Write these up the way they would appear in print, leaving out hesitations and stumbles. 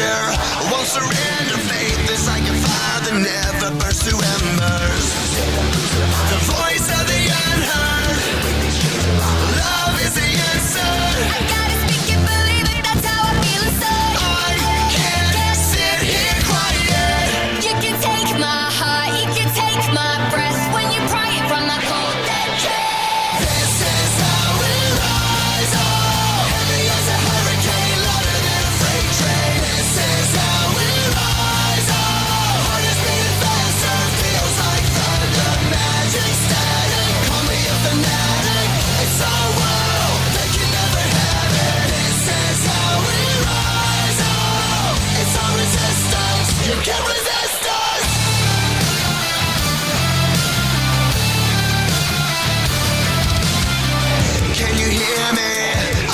soldier won't surrender. Faith is like a fire that never burns to embers. The voice of the unheard. Love is the answer. I gotta speak it, believe it, that's how I feel inside. I can't sit here quiet. You can take my heart, you can take my breath. When you pry it from my cold dead chest. This is how we rise up. Heavy as a hurricane, louder than a freight train. This is how we rise up. Heart is beating faster, feels like thunder. Magic static, call me a fanatic. It's our world, they can never have it. This is how we rise up. It's our resistance, you can't resist us. Can you hear me?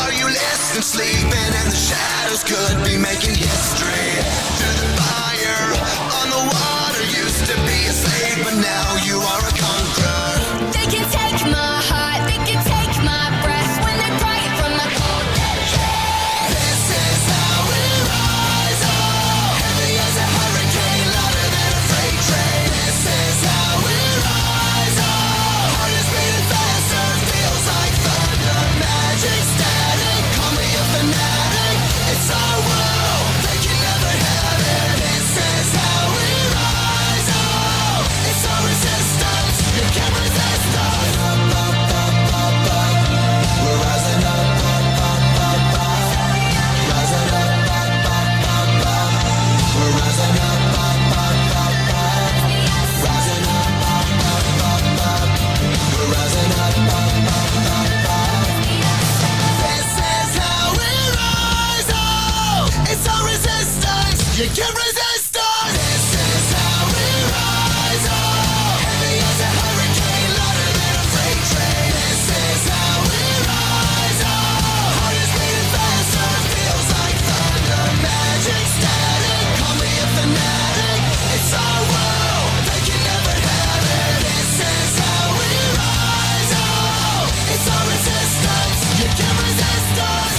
Are you listening? Sleeping in the shadows could be making history. Through the fire, on the water, used to be a slave, but now you are a conqueror. They can take my heart, they can take my breath. When they pry it from my cold dead chest. This is how we rise up. Heavy as a hurricane, louder than a freight train. This is how we rise up. Heart is beating faster, feels like thunder. Magic static, call me a fanatic. It's our world, they can never have it. This is how we rise up. It's our resistance, you can't resist us. We're rising up, rising up, we're rising up, rising up, we're rising up. This is how we rise up. It's our resistance, you can't resist us. This is how we rise up. Heavy as a hurricane, louder than a freight train. This is how we rise up. Heart is beating faster, feels like thunder. Magic static, call me a fanatic. It's our world, they can never have it. This is how we rise up. It's our resistance, you can't resist us.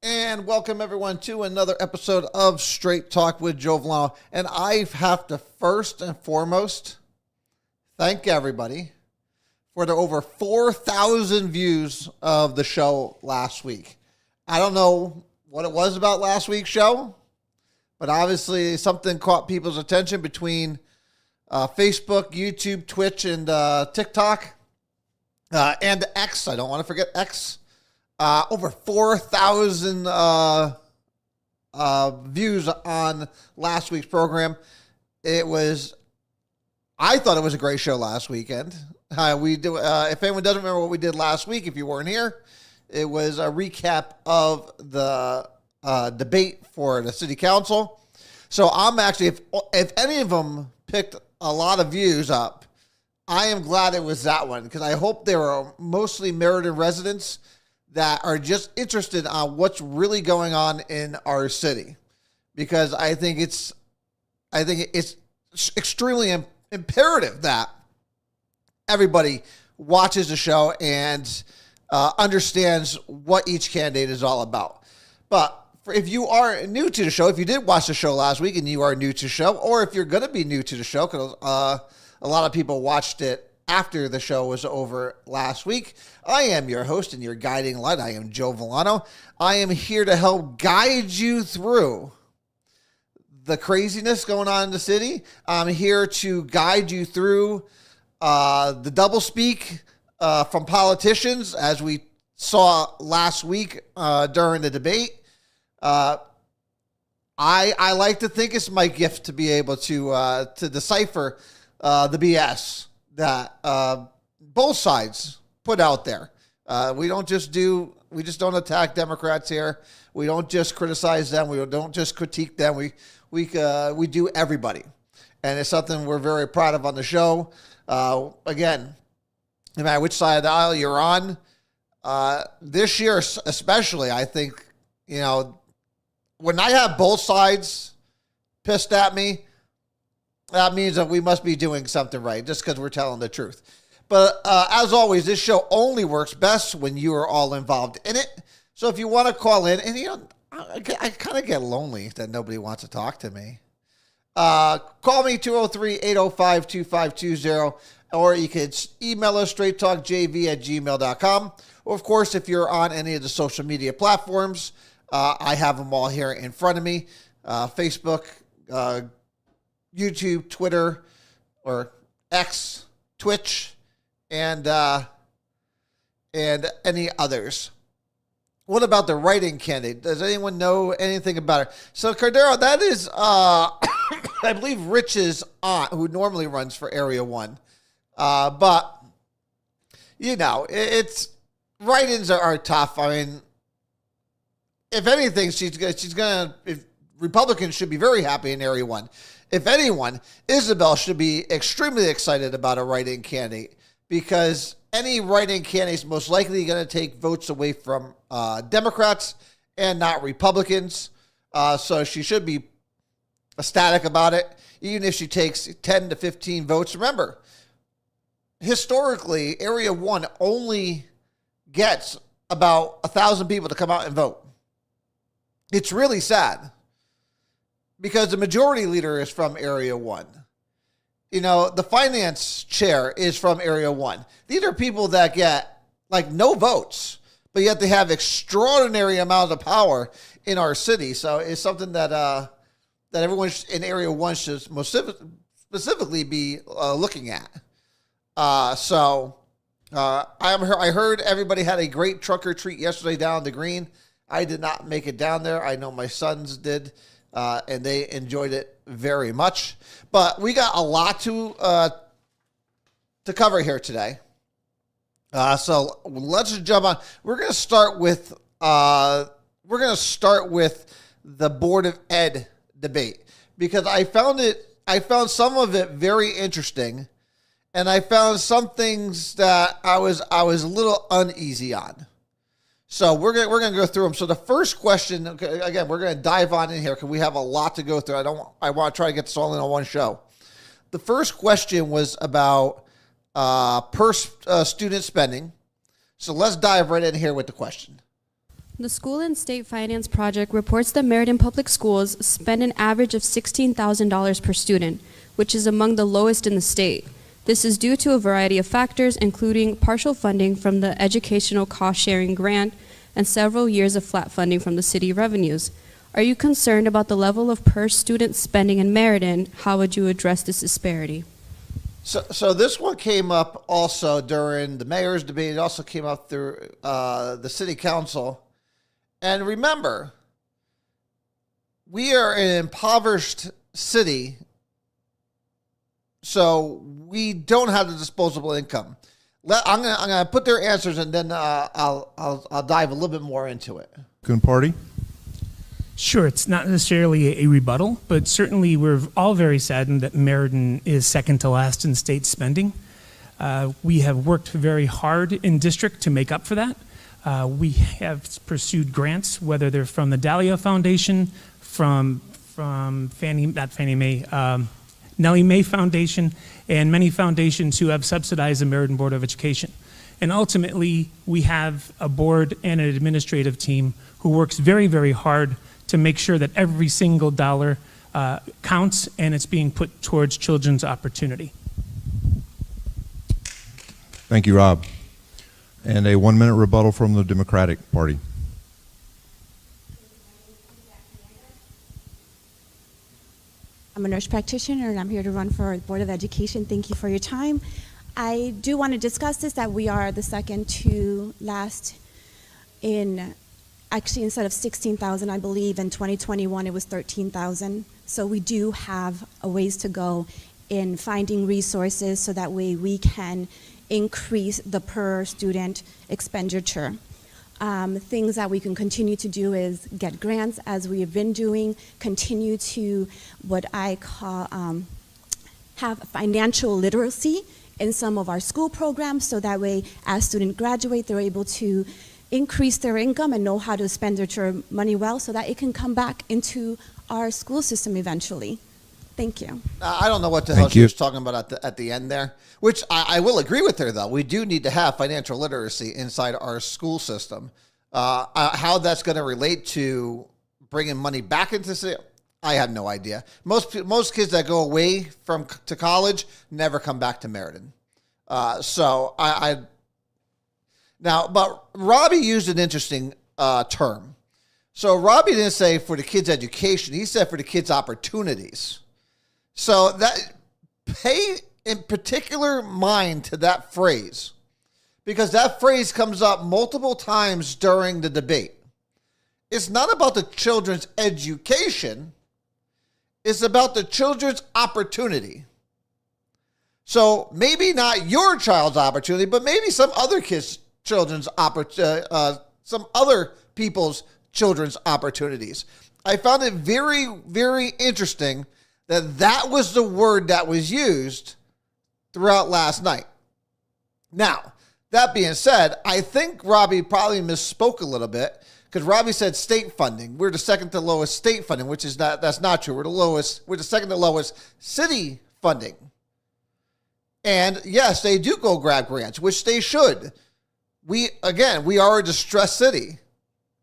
And welcome everyone to another episode of Straight Talk with Joe Vollano. And I have to first and foremost thank everybody for the over 4,000 views of the show last week. I don't know what it was about last week's show, but obviously something caught people's attention between Facebook, YouTube, Twitch, and TikTok, and X. I don't want to forget X. Over 4,000 views on last week's program. I thought it was a great show last weekend. If anyone doesn't remember what we did last week, if you weren't here, it was a recap of the debate for the city council. So I'm actually, if any of them picked a lot of views up, I am glad it was that one, because I hope they were mostly Meriden residents that are just interested on what's really going on in our city, because I think it's extremely imperative that everybody watches the show and understands what each candidate is all about. But if you are new to the show, if you did watch the show last week and you are new to the show, or if you're going to be new to the show, because a lot of people watched it after the show was over last week, I am your host and your guiding light. I am Joe Vollano. I am here to help guide you through the craziness going on in the city. I'm here to guide you through the doublespeak from politicians, as we saw last week during the debate. I like to think it's my gift to be able to decipher the BS that both sides put out there. We just don't attack Democrats here. We don't just criticize them. We don't just critique them. We do everybody, and it's something we're very proud of on the show. Again, no matter which side of the aisle you're on, this year especially, I think, when I have both sides pissed at me, that means that we must be doing something right just because we're telling the truth. But as always, this show only works best when you are all involved in it. So if you want to call in, and I kind of get lonely that nobody wants to talk to me. Call me 203-805-2520, or you can email us straighttalkjv@gmail.com. Or of course, if you're on any of the social media platforms, I have them all here in front of me. Facebook, YouTube, Twitter, or X, Twitch, and any others. What about the write-in candidate? Does anyone know anything about her? So Cardero, that is, I believe, Rich's aunt, who normally runs for Area 1. But it's write-ins are tough. I mean, if anything, she's gonna. If Republicans should be very happy in Area 1. If anyone, Isabel should be extremely excited about a write-in candidate, because any write-in candidate is most likely going to take votes away from Democrats and not Republicans. So she should be ecstatic about it, even if she takes 10 to 15 votes. Remember, historically, Area 1 only gets about 1,000 people to come out and vote. It's really sad, because the majority leader is from Area 1. The finance chair is from Area 1. These are people that get, no votes, but yet they have extraordinary amounts of power in our city. So it's something that that everyone in Area 1 should most specifically be looking at. I heard everybody had a great trunk or treat yesterday down at the Green. I did not make it down there. I know my sons did. And they enjoyed it very much. But we got a lot to cover here today. So let's just jump on. We're going to start with the Board of Ed debate, because I found some of it very interesting, and I found some things that I was a little uneasy on. So we're gonna go through them. So the first question, again, we're gonna dive on in here because we have a lot to go through. I want to try to get this all in on one show. The first question was about per student spending. So let's dive right in here with the question. The School and State Finance Project reports that Meriden Public Schools spend an average of $16,000 per student, which is among the lowest in the state. This is due to a variety of factors, including partial funding from the Educational Cost Sharing Grant and several years of flat funding from the city revenues. Are you concerned about the level of per student spending in Meriden? How would you address this disparity? So this one came up also during the mayor's debate. It also came up through the city council. And remember, we are an impoverished city, so we don't have the disposable income. I'm gonna put their answers, and then I'll dive a little bit more into it. Good party. Sure, it's not necessarily a rebuttal, but certainly we're all very saddened that Meriden is second to last in state spending. We have worked very hard in district to make up for that. We have pursued grants, whether they're from the Dahlia Foundation, from Nellie Mae Foundation, and many foundations who have subsidized the Meriden Board of Education. And ultimately, we have a board and an administrative team who works very, very hard to make sure that every single dollar counts and it's being put towards children's opportunity. Thank you, Rob. And a 1-minute rebuttal from the Democratic Party. I'm a nurse practitioner and I'm here to run for the Board of Education. Thank you for your time. I do want to discuss this, that we are the second to last in, actually instead of 16,000, I believe in 2021 it was 13,000. So we do have a ways to go in finding resources so that way we can increase the per student expenditure. Things that we can continue to do is get grants, as we have been doing, continue to what I call have financial literacy in some of our school programs, so that way as students graduate, they're able to increase their income and know how to spend their money well, so that it can come back into our school system eventually. Thank you. I don't know what the hell Thank she you. was talking about at the end there, which I will agree with her, though. We do need to have financial literacy inside our school system. How that's going to relate to bringing money back into the I have no idea. Most kids that go away to college never come back to Meriden. But Robbie used an interesting term. So Robbie didn't say for the kids' education. He said for the kids' opportunities. So that pay in particular mind to that phrase, because that phrase comes up multiple times during the debate. It's not about the children's education. It's about the children's opportunity. So maybe not your child's opportunity, but maybe some other some other people's children's opportunities. I found it very, very interesting that was the word that was used throughout last night. Now, that being said, I think Robbie probably misspoke a little bit, because Robbie said state funding. We're the second to lowest state funding, which is that's not true. We're the second to lowest city funding. And yes, they do go grab grants, which they should. We are a distressed city,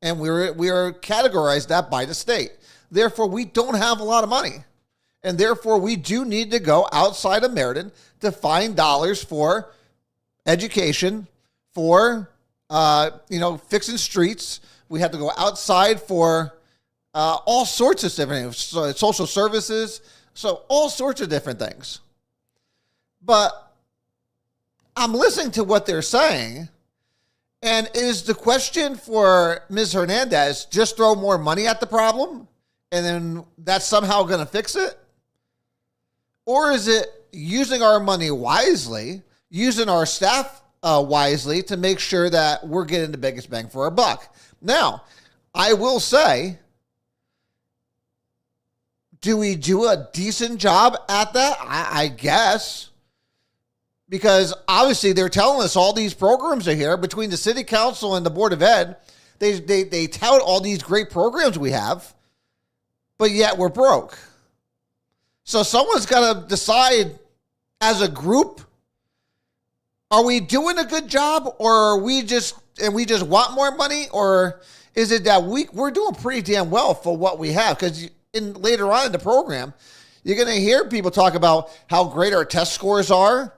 and we are categorized that by the state. Therefore, we don't have a lot of money. And therefore, we do need to go outside of Meriden to find dollars for education, for fixing streets. We have to go outside for all sorts of different things, so social services, so all sorts of different things. But I'm listening to what they're saying, and is the question for Ms. Hernandez just throw more money at the problem, and then that's somehow going to fix it? Or is it using our money wisely, using our staff wisely to make sure that we're getting the biggest bang for our buck? Now, I will say, do we do a decent job at that? I guess. Because obviously they're telling us all these programs are here between the city council and the board of ed. They tout all these great programs we have, but yet we're broke. So someone's got to decide as a group, are we doing a good job, or are we just want more money, or is it that we're doing pretty damn well for what we have? Because later on in the program, you're going to hear people talk about how great our test scores are,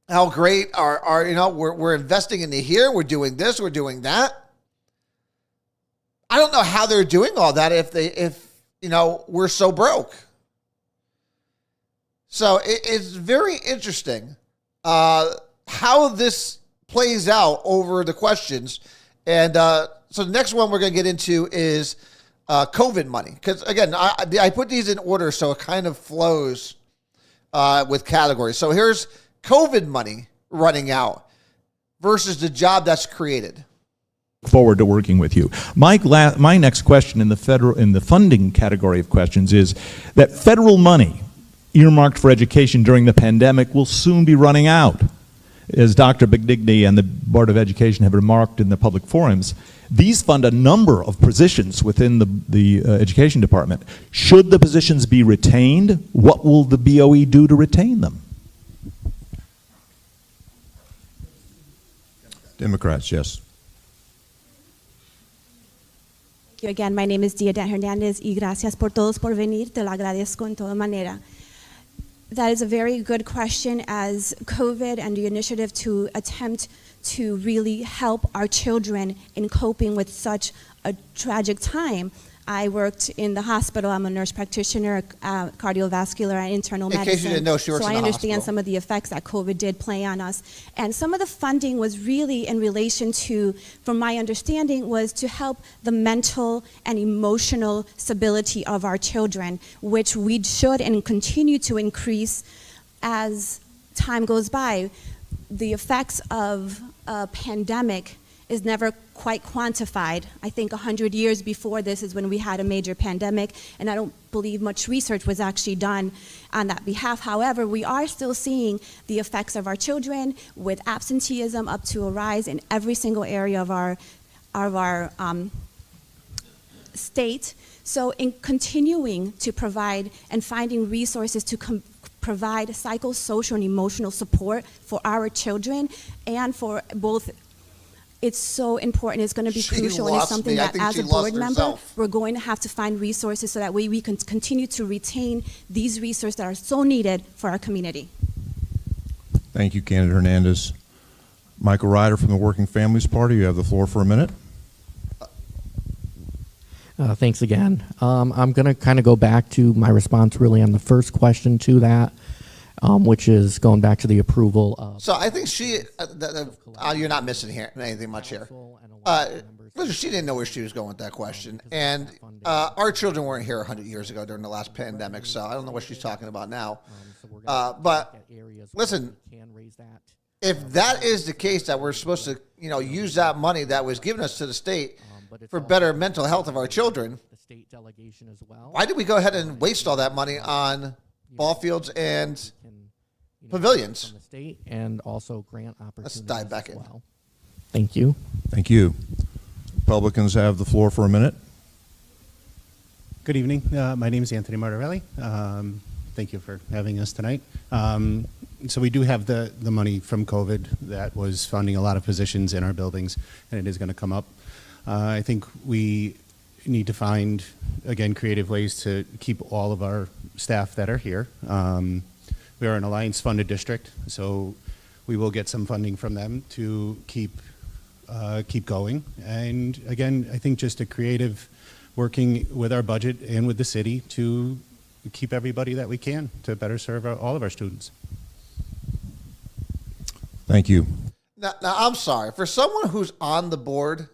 how great we're investing into here, we're doing this, we're doing that. I don't know how they're doing all that if we're so broke. So it's very interesting how this plays out over the questions. And so the next one we're going to get into is COVID money. Because, again, I put these in order so it kind of flows with categories. So here's COVID money running out versus the job that's created. Forward to working with you. My next question in the funding category of questions is that federal money earmarked for education during the pandemic will soon be running out. As Dr. Bigdigny and the Board of Education have remarked in the public forums, these fund a number of positions within the education department. Should the positions be retained, what will the BOE do to retain them? Democrats, yes. Thank you again. My name is Diana Hernandez y gracias por todos por venir. Te lo agradezco en toda manera. That is a very good question, as COVID and the initiative to attempt to really help our children in coping with such a tragic time. I worked in the hospital. I'm a nurse practitioner, cardiovascular and internal In medicine. case you didn't know, she works so in I the understand hospital. some of the effects that COVID did play on us. And some of the funding was really in relation to, from my understanding, was to help the mental and emotional stability of our children, which we should and continue to increase as time goes by. The effects of a pandemic is never quite quantified. I think 100 years before this is when we had a major pandemic, and I don't believe much research was actually done on that behalf. However, we are still seeing the effects of our children with absenteeism up to a rise in every single area of our state. So in continuing to provide and finding resources to provide psychosocial and emotional support for our children and for both, it's so important. It's going to be She crucial, and it's lost something me. I that think as she a lost board member, herself. we're going to have to find resources so that way we can continue to retain these resources that are so needed for our community. Thank you, candidate Hernandez. Michael Ryder from the Working Families Party, you have the floor for a minute. Thanks again. I'm going to kind of go back to my response really on the first question to that, which is going back to the approval of. So I think you're not missing here anything much here. Listen, she didn't know where she was going with that question. And our children weren't here 100 years ago during the last pandemic, so I don't know what she's talking about now. But listen, if that is the case, that we're supposed to, use that money that was given us to the state for better mental health of our children, the state delegation as well. why did we go ahead and waste all that money on ball fields and pavilions? From the state and also grant opportunities. Let's dive back as in. well. Thank you. Thank you. Republicans have the floor for a minute. Good evening. My name is Anthony Martorelli. Thank you for having us tonight. So we do have the money from COVID that was funding a lot of positions in our buildings, and it is going to come up. I think we need to find, again, creative ways to keep all of our staff that are here. We are an Alliance-funded district, so we will get some funding from them to keep going. And again, I think just a creative working with our budget and with the city to keep everybody that we can to better serve all of our students. Thank you. Now, I'm sorry. For someone who's on the board,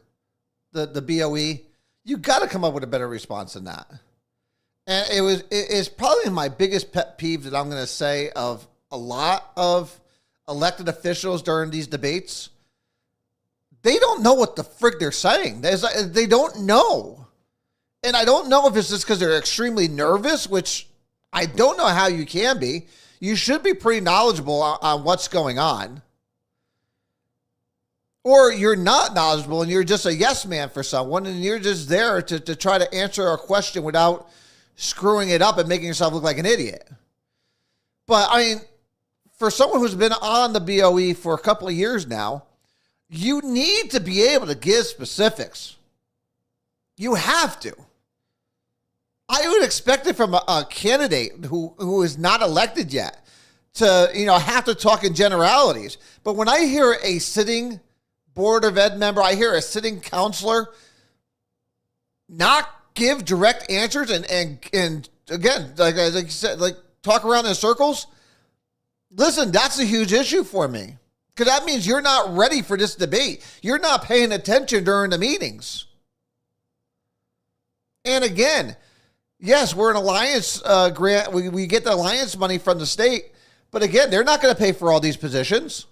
the BOE, you got to come up with a better response than that. And it's probably my biggest pet peeve that I'm going to say of a lot of elected officials during these debates. They don't know what the frig they're saying. They don't know. And I don't know if it's just because they're extremely nervous, which I don't know how you can be. You should be pretty knowledgeable on what's going on. Or you're not knowledgeable and you're just a yes man for someone and you're just there to try to answer a question without screwing it up and making yourself look like an idiot. But, I mean, for someone who's been on the BOE for a couple of years now, you need to be able to give specifics. You have to. I would expect it from a candidate who is not elected yet to, have to talk in generalities. But when I hear a sitting Board of Ed member, I hear a sitting counselor not give direct answers and again, like you said, like talk around in circles. Listen, that's a huge issue for me because that means you're not ready for this debate. You're not paying attention during the meetings. And again, yes, we're an alliance grant. We get the alliance money from the state, but again, they're not going to pay for all these positions.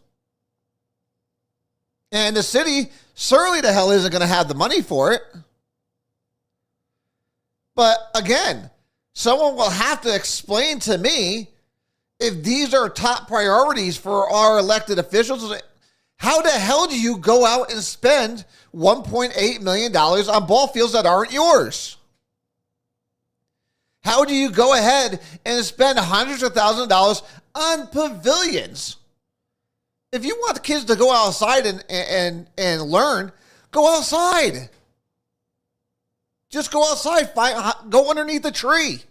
And the city certainly the hell isn't going to have the money for it. But again, someone will have to explain to me if these are top priorities for our elected officials. How the hell do you go out and spend $1.8 million on ball fields that aren't yours? How do you go ahead and spend hundreds of thousands of dollars on pavilions? If you want the kids to go outside and learn, go outside. Just go outside, go underneath the tree.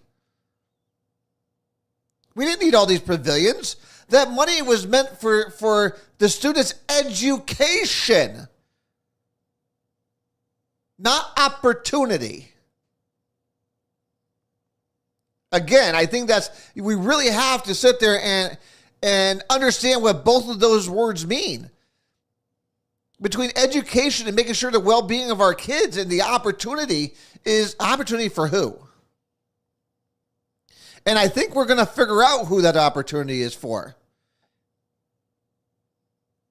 We didn't need all these pavilions. That money was meant for the students' education, not opportunity. Again, I think we really have to sit there and understand what both of those words mean. Between education and making sure the well-being of our kids and the opportunity is opportunity for who? And I think we're going to figure out who that opportunity is for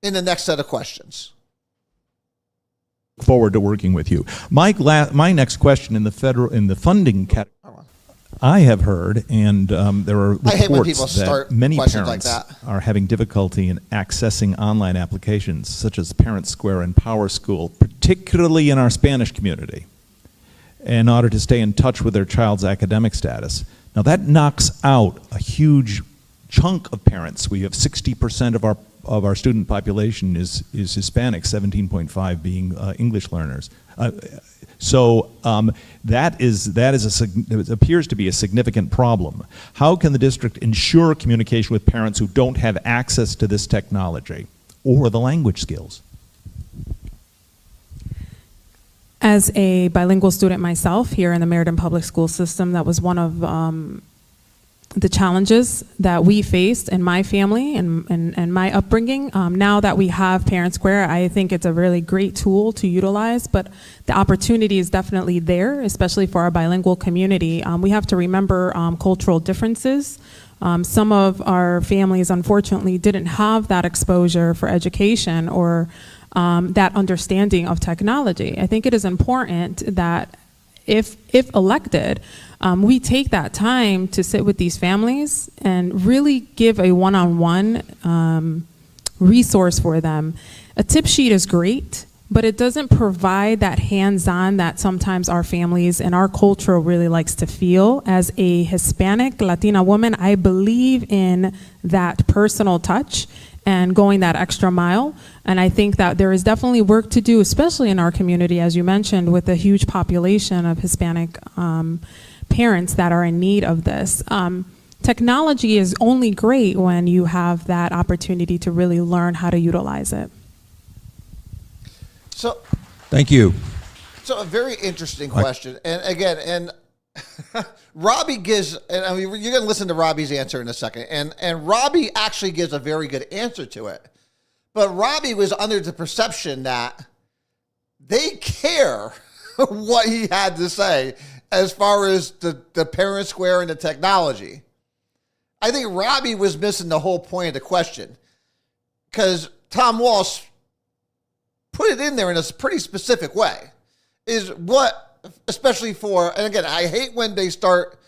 in the next set of questions. Forward to working with you. My next question in the funding category. I have heard, and there are reports that many parents are having difficulty in accessing online applications such as Parent Square and Power School, particularly in our Spanish community. in order to stay in touch with their child's academic status. Now that knocks out a huge chunk of parents. We have 60% of our student population is Hispanic, 17.5 being English learners. So it appears to be a significant problem. How can the district ensure communication with parents who don't have access to this technology or the language skills? As a bilingual student myself here in the Meriden Public School System, that was one of the challenges that we faced in my family and my upbringing. Now that we have Parent Square, I think it's a really great tool to utilize, but the opportunity is definitely there, especially for our bilingual community. We have to remember cultural differences. Some of our families, unfortunately, didn't have that exposure for education or that understanding of technology. I think it is important that if elected, we take that time to sit with these families and really give a one-on-one resource for them. A tip sheet is great, but it doesn't provide that hands-on that sometimes our families and our culture really likes to feel. As a Hispanic Latina woman, I believe in that personal touch and going that extra mile. And I think that there is definitely work to do, especially in our community, as you mentioned, with a huge population of Hispanic parents that are in need of this. Technology is only great when you have that opportunity to really learn how to utilize it. So, Thank you. so a very interesting question. And again, Robbie gives, and I mean, you're going to listen to Robbie's answer in a second, and Robbie actually gives a very good answer to it. But Robbie was under the perception that they care what he had to say as far as the Parent Square and the technology. I think Robbie was missing the whole point of the question, because Tom Walsh put it in there in a pretty specific way. Is what, especially for, and again, I hate when they start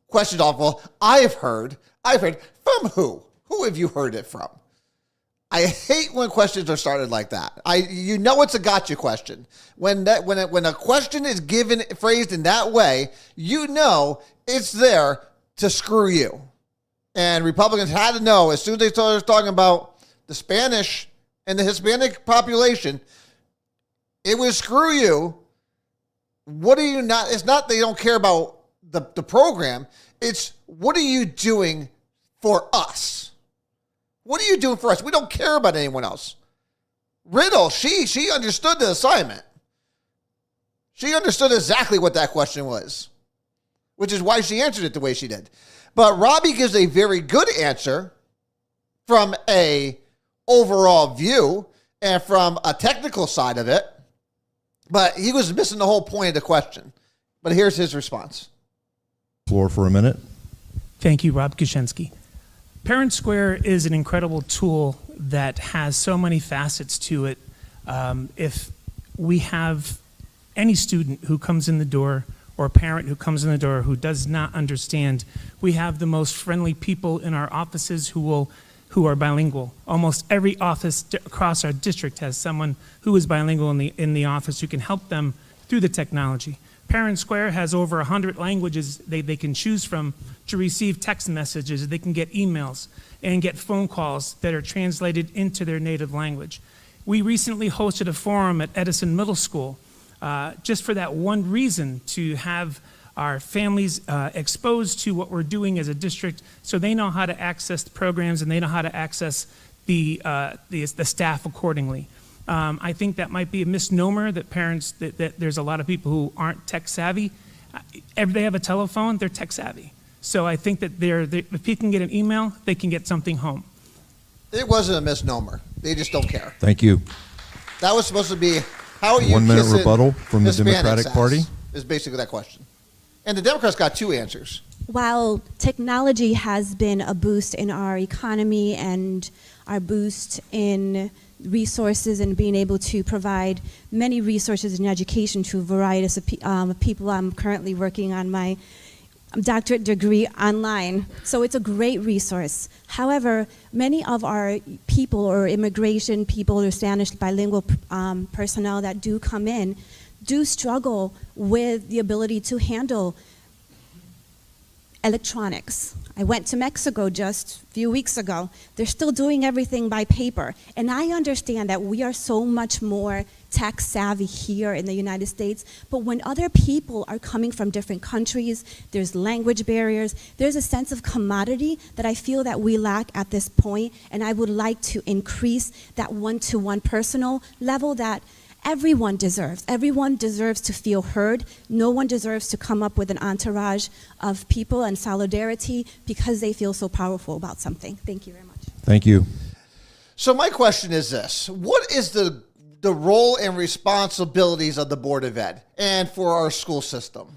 questions off, well, I've heard from who? Who have you heard it from? I hate when questions are started like that. You know it's a gotcha question. When a question is phrased in that way, you know it's there to screw you. And Republicans had to know as soon as they started talking about the Spanish and the Hispanic population, it was screw you. What are you not? It's not they don't care about the program. It's what are you doing for us? What are you doing for us? We don't care about anyone else. Riddle, she understood the assignment. She understood exactly what that question was, which is why she answered it the way she did. But Robbie gives a very good answer from a overall view and from a technical side of it. But he was missing the whole point of the question. But here's his response. Floor for a minute. Thank you, Rob Kuczynski. Parent Square is an incredible tool that has so many facets to it. If we have any student who comes in the door or a parent who comes in the door who does not understand, we have the most friendly people in our offices who are bilingual. Almost every office across our district has someone who is bilingual in the office who can help them through the technology. Parent Square has over 100 languages they can choose from to receive text messages. They can get emails and get phone calls that are translated into their native language. We recently hosted a forum at Edison Middle School just for that one reason, to have our families exposed to what we're doing as a district so they know how to access the programs and they know how to access the staff accordingly. I think that might be a misnomer that parents, that there's a lot of people who aren't tech savvy. If they have a telephone, they're tech savvy. So I think that if people can get an email, they can get something home. It wasn't a misnomer. They just don't care. Thank you. That was supposed to be, how are you 1 minute kissing rebuttal from the Hispanics' Democratic ass? Party. Is basically that question. And the Democrats got two answers. While technology has been a boost in our economy and our boost in resources and being able to provide many resources in education to a variety of people, I'm currently working on my doctorate degree online. So it's a great resource. However, many of our people or immigration people or Spanish bilingual personnel that do come in do struggle with the ability to handle electronics. I went to Mexico just a few weeks ago. They're still doing everything by paper. And I understand that we are so much more tech savvy here in the United States, but when other people are coming from different countries, there's language barriers, there's a sense of commodity that I feel that we lack at this point, and I would like to increase that one-to-one personal level that everyone deserves. Everyone deserves to feel heard. No one deserves to come up with an entourage of people and solidarity because they feel so powerful about something. Thank you very much. Thank you. So my question is this: what is the role and responsibilities of the Board of Ed and for our school system?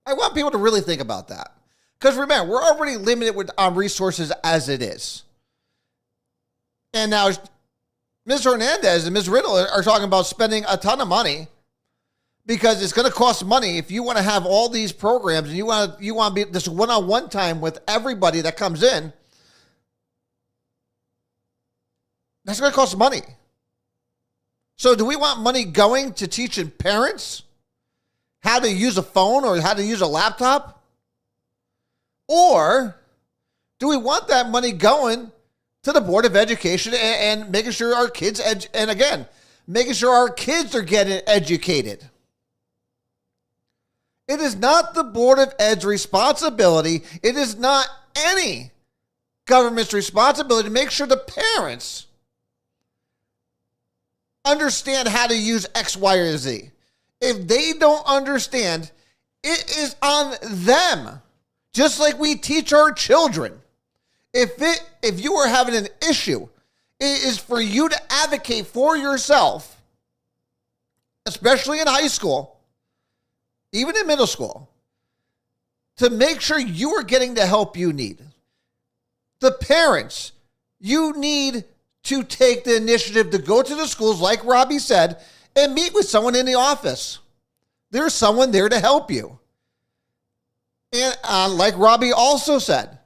I want people to really think about that. Because remember, we're already limited on resources as it is. And now Ms. Hernandez and Ms. Riddle are talking about spending a ton of money because it's going to cost money if you want to have all these programs and you want to be this one-on-one time with everybody that comes in. That's going to cost money. So do we want money going to teaching parents how to use a phone or how to use a laptop? Or do we want that money going to the Board of Education and making sure our kids, making sure our kids are getting educated? It is not the Board of Ed's responsibility. It is not any government's responsibility to make sure the parents understand how to use X, Y, or Z. If they don't understand, it is on them. Just like we teach our children. If you are having an issue, it is for you to advocate for yourself, especially in high school, even in middle school, to make sure you are getting the help you need. The parents, you need to take the initiative to go to the schools, like Robbie said, and meet with someone in the office. There's someone there to help you. And like Robbie also said,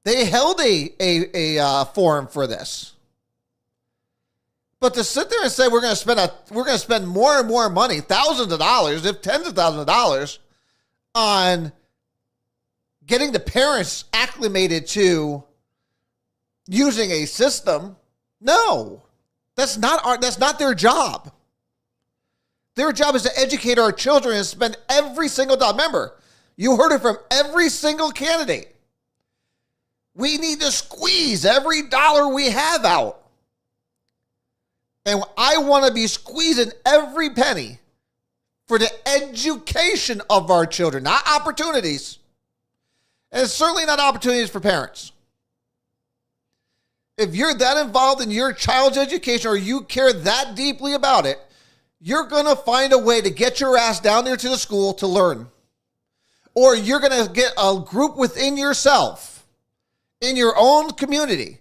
they held a forum for this. But to sit there and say we're going to spend more and more money, thousands of dollars, if tens of thousands of dollars, on getting the parents acclimated to using a system, no, that's not their job. Their job is to educate our children and spend every single dollar. Remember, you heard it from every single candidate. We need to squeeze every dollar we have out. And I want to be squeezing every penny for the education of our children, not opportunities. And certainly not opportunities for parents. If you're that involved in your child's education or you care that deeply about it, you're going to find a way to get your ass down there to the school to learn. Or you're going to get a group within yourself, in your own community.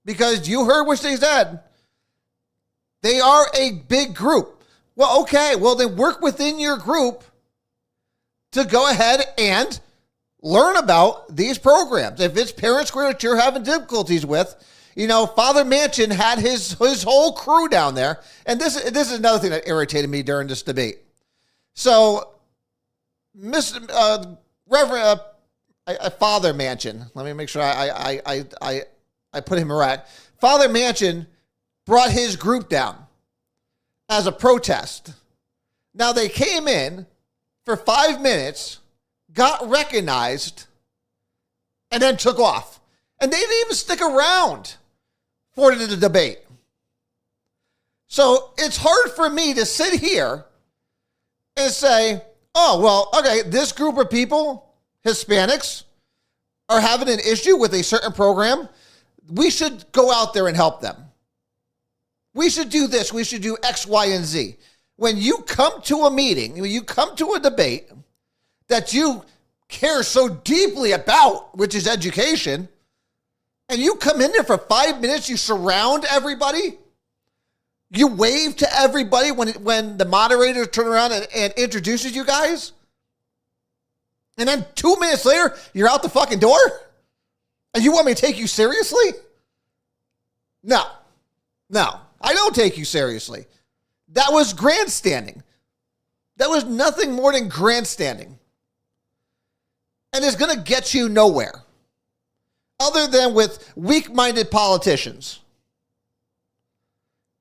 Because you heard what they said. They are a big group. Well, okay, well then work within your group to go ahead and learn about these programs. If it's Parent Square that you're having difficulties with, Father Manchin had his whole crew down there. And this is another thing that irritated me during this debate. So, Reverend Father Manchin, let me make sure I put him right. Father Manchin brought his group down as a protest. Now they came in for 5 minutes, got recognized, and then took off. And they didn't even stick around for the debate. So it's hard for me to sit here and say, oh, well, okay, this group of people, Hispanics, are having an issue with a certain program. We should go out there and help them. We should do this. We should do X, Y, and Z. When you come to a meeting, when you come to a debate that you care so deeply about, which is education, and you come in there for 5 minutes, you surround everybody, you wave to everybody when the moderator turns around and introduces you guys, and then 2 minutes later, you're out the fucking door? And you want me to take you seriously? No, I don't take you seriously. That was grandstanding. That was nothing more than grandstanding. And it's going to get you nowhere other than with weak-minded politicians.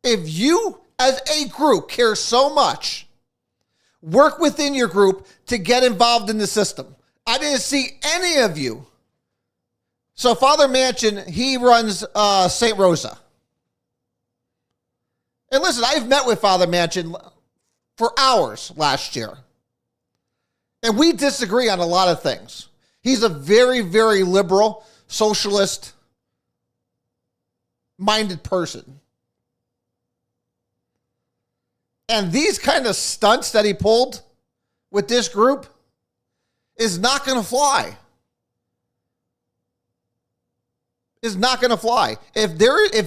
If you, as a group, care so much, work within your group to get involved in the system. I didn't see any of you. So Father Manchin, he runs St. Rosa. And listen, I've met with Father Manchin for hours last year. And we disagree on a lot of things. He's a very, very liberal, socialist-minded person. And these kind of stunts that he pulled with this group is not going to fly. Is not going to fly. If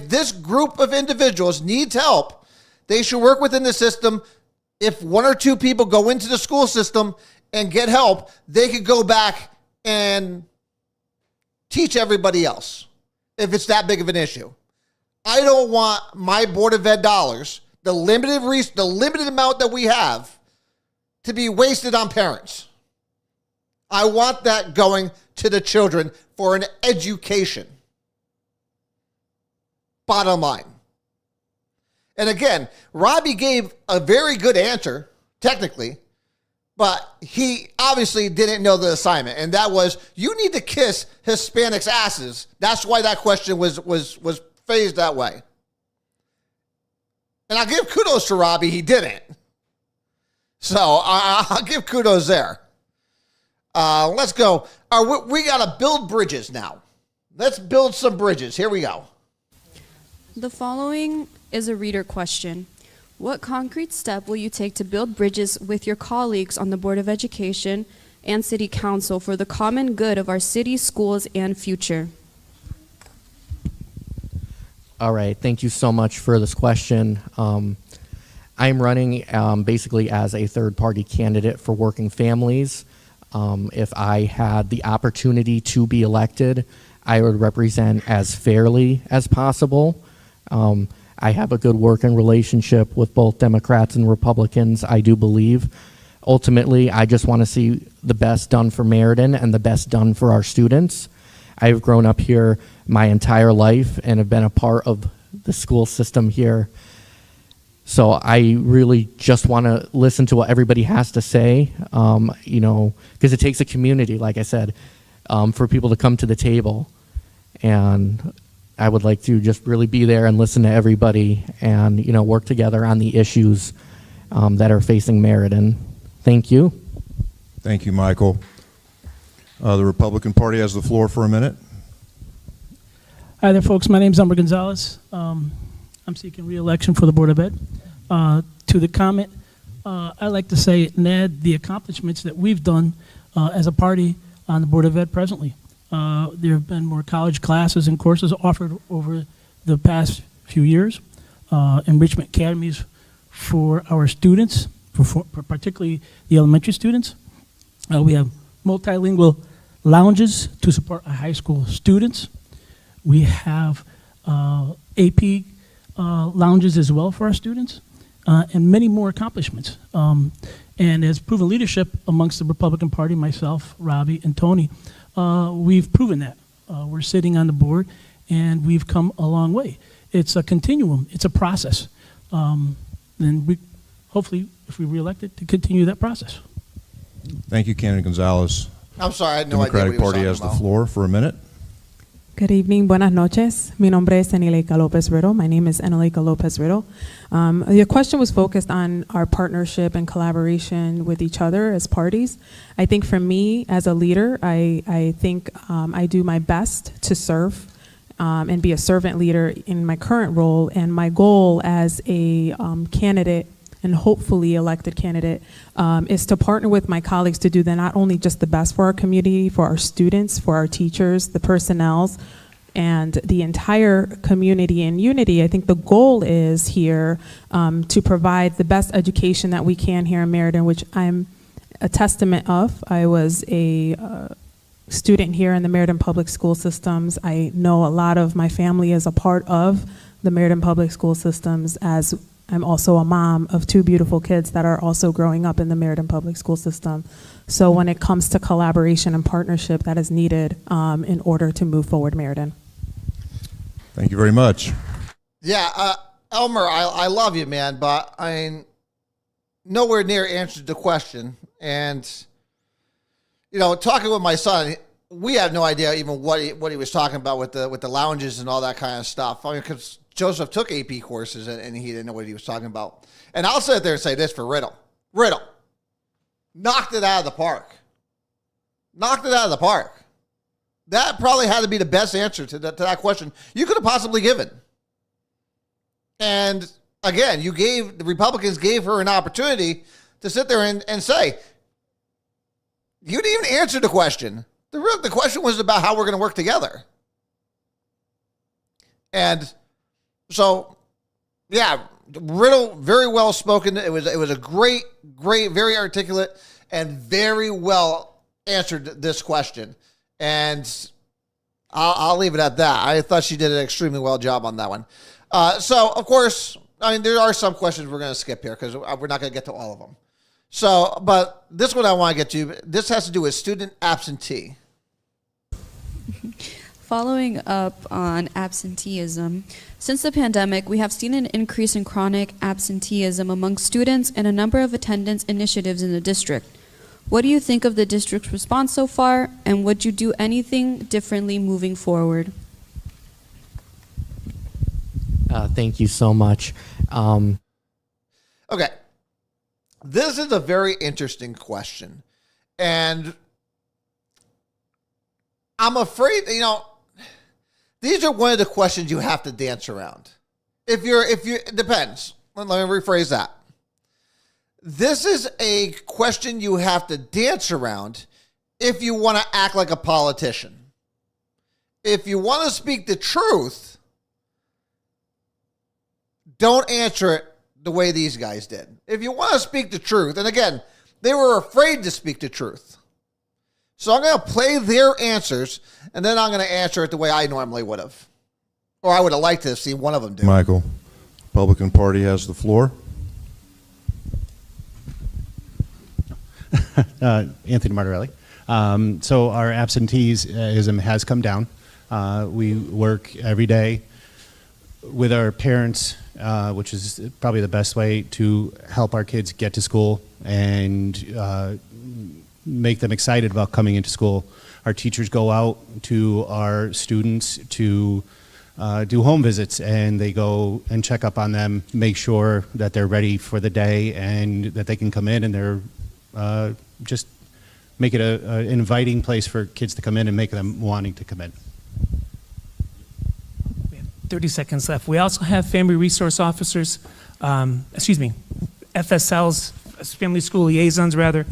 this group of individuals needs help, they should work within the system. If one or two people go into the school system and get help, they could go back and teach everybody else if it's that big of an issue. I don't want my Board of Ed dollars, the limited amount that we have, to be wasted on parents. I want that going to the children for an education. Bottom line. And again, Robbie gave a very good answer, technically, but he obviously didn't know the assignment. And that was, you need to kiss Hispanics' asses. That's why that question was phrased that way. And I'll give kudos to Robbie, he didn't. So I'll give kudos there. Let's go. We got to build bridges now. Let's build some bridges. Here we go. The following is a reader question. What concrete step will you take to build bridges with your colleagues on the Board of Education and City Council for the common good of our city, schools, and future? All right, thank you so much for this question. I'm running basically as a third-party candidate for working families. If I had the opportunity to be elected, I would represent as fairly as possible. I have a good working relationship with both Democrats and Republicans, I do believe. Ultimately, I just want to see the best done for Meriden and the best done for our students. I've grown up here my entire life and have been a part of the school system here. So I really just want to listen to what everybody has to say, because it takes a community, like I said, for people to come to the table. And I would like to just really be there and listen to everybody and, work together on the issues that are facing Meriden. Thank you. Thank you, Michael. The Republican Party has the floor for a minute. Hi there, folks. My name is Umber Gonzalez. I'm seeking re-election for the Board of Ed. To the comment, I'd like to say, Ned, the accomplishments that we've done as a party on the Board of Ed presently. There have been more college classes and courses offered over the past few years, enrichment academies for our students, for particularly the elementary students. We have multilingual lounges to support our high school students. We have AP lounges as well for our students, and many more accomplishments. And as proven leadership amongst the Republican Party, myself, Robbie, and Tony, we've proven that. We're sitting on the board, and we've come a long way. It's a continuum. It's a process. And we hopefully, if we're reelected, to continue that process. Thank you, Candidate Gonzalez. I'm sorry, I had no idea what Democratic he was Party talking has the about. floor for a minute. Good evening, buenas noches. Mi nombre es Eneleika Lopez Riddle. My name is Eneleika Lopez Riddle. Your question was focused on our partnership and collaboration with each other as parties. I think for me, as a leader, I think I do my best to serve and be a servant leader in my current role. And my goal as a candidate and hopefully elected candidate is to partner with my colleagues to do not only just the best for our community, for our students, for our teachers, the personnels, and the entire community in unity. I think the goal is here to provide the best education that we can here in Meriden, which I'm a testament of. I was a student here in the Meriden Public School Systems. I know a lot of my family is a part of the Meriden Public School Systems as I'm also a mom of two beautiful kids that are also growing up in the Meriden Public School System. So when it comes to collaboration and partnership, that is needed in order to move forward Meriden. Thank you very much. Yeah, Elmer, I love you, man, but I nowhere near answered the question. And, you know, talking with my son, we had no idea even what he was talking about with the lounges and all that kind of stuff. I mean, because Joseph took AP courses and he didn't know what he was talking about. And I'll sit there and say this for Riddle. Riddle knocked it out of the park. Knocked it out of the park. That probably had to be the best answer to that question you could have possibly given. And again, the Republicans gave her an opportunity to sit there and say, you didn't even answer the question. The question was about how we're going to work together. And so, yeah, Riddle, very well spoken. It was a great, very articulate, and very well answered this question. And I'll leave it at that. I thought she did an extremely well job on that one. So, of course, I mean, there are some questions we're going to skip here because we're not going to get to all of them. So, but this one I want to get to. This has to do with student absentee. Following up on absenteeism, since the pandemic, we have seen an increase in chronic absenteeism among students and a number of attendance initiatives in the district. What do you think of the district's response so far, and would you do anything differently moving forward? Thank you so much. Okay. This is a very interesting question. And I'm afraid, you know, these are one of the questions you have to dance around. It depends. Let me rephrase that. This is a question you have to dance around if you want to act like a politician. If you want to speak the truth, don't answer it the way these guys did. If you want to speak the truth, and again, they were afraid to speak the truth. So I'm going to play their answers, and then I'm going to answer it the way I normally would have. Or I would have liked to have seen one of them do. Michael, Republican Party has the floor. Anthony Martorelli. So our absenteeism has come down. We work every day with our parents, which is probably the best way to help our kids get to school and make them excited about coming into school. Our teachers go out to our students to do home visits, and they go and check up on them, make sure that they're ready for the day and that they can come in, and they're just make it an inviting place for kids to come in and make them wanting to come in. We have 30 seconds left. We also have family resource officers, FSLs, family school liaisons rather,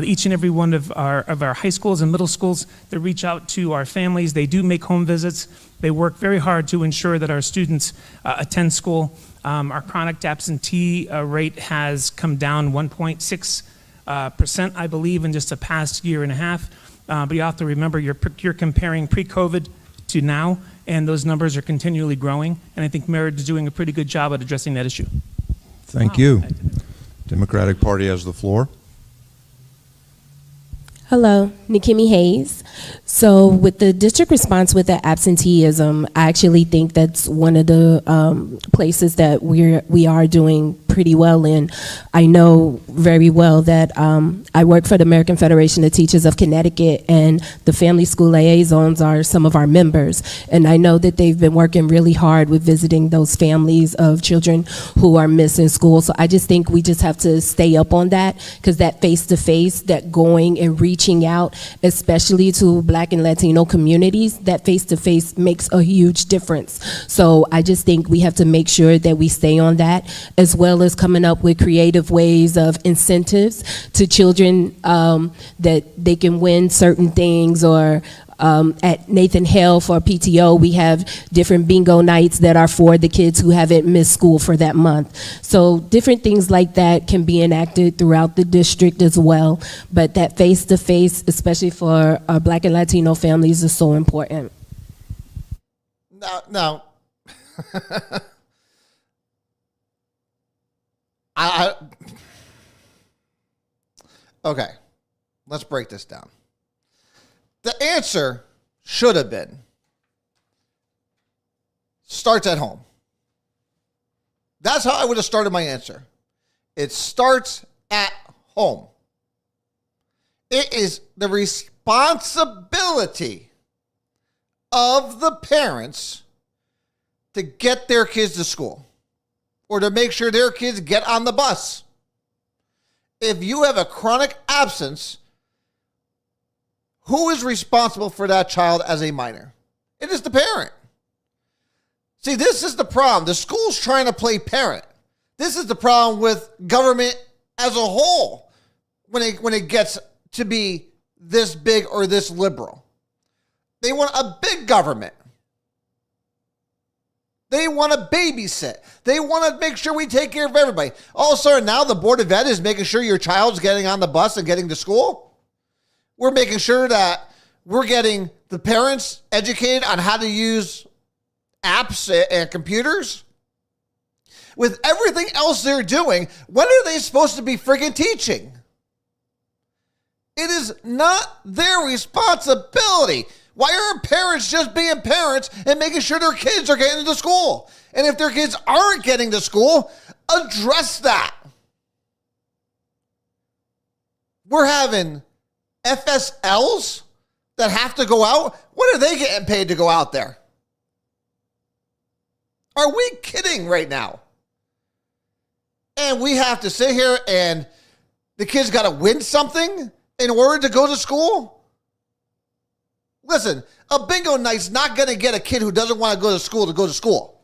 each and every one of our high schools and middle schools that reach out to our families. They do make home visits. They work very hard to ensure that our students attend school. Our chronic absentee rate has come down 1.6%, I believe, in just the past year and a half. But you have to remember you're comparing pre-COVID to now, and those numbers are continually growing. And I think Merritt is doing a pretty good job at addressing that issue. Thank you. Democratic Party has the floor. Hello, Nikimi Hayes. So with the district response with the absenteeism, I actually think that's one of the places that we are doing pretty well in. I know very well that I work for the American Federation of Teachers of Connecticut, and the family school liaisons are some of our members. And I know that they've been working really hard with visiting those families of children who are missing school. So I just think we just have to stay up on that, because that face-to-face, that going and reaching out, especially to Black and Latino communities, that face-to-face makes a huge difference. So I just think we have to make sure that we stay on that, as well as coming up with creative ways of incentives to children that they can win certain things, or at Nathan Hale for PTO, we have different bingo nights that are for the kids who haven't missed school for that month. So different things like that can be enacted throughout the district as well. But that face-to-face, especially for our Black and Latino families, is so important. Now Okay, let's break this down. The answer should have been starts at home. That's how I would have started my answer. It starts at home. It is the responsibility of the parents to get their kids to school or to make sure their kids get on the bus. If you have a chronic absence, who is responsible for that child as a minor? It is the parent. See, this is the problem. The school's trying to play parent. This is the problem with government as a whole when it gets to be this big or this liberal. They want a big government. They want to babysit. They want to make sure we take care of everybody. All of a sudden, now the Board of Ed is making sure your child's getting on the bus and getting to school. We're making sure that we're getting the parents educated on how to use apps and computers. With everything else they're doing, what are they supposed to be friggin' teaching? It is not their responsibility. Why aren't parents just being parents and making sure their kids are getting to school? And if their kids aren't getting to school, address that. We're having FSLs that have to go out. What are they getting paid to go out there? Are we kidding right now? And we have to sit here and the kids got to win something in order to go to school? Listen, a bingo night's not going to get a kid who doesn't want to go to school.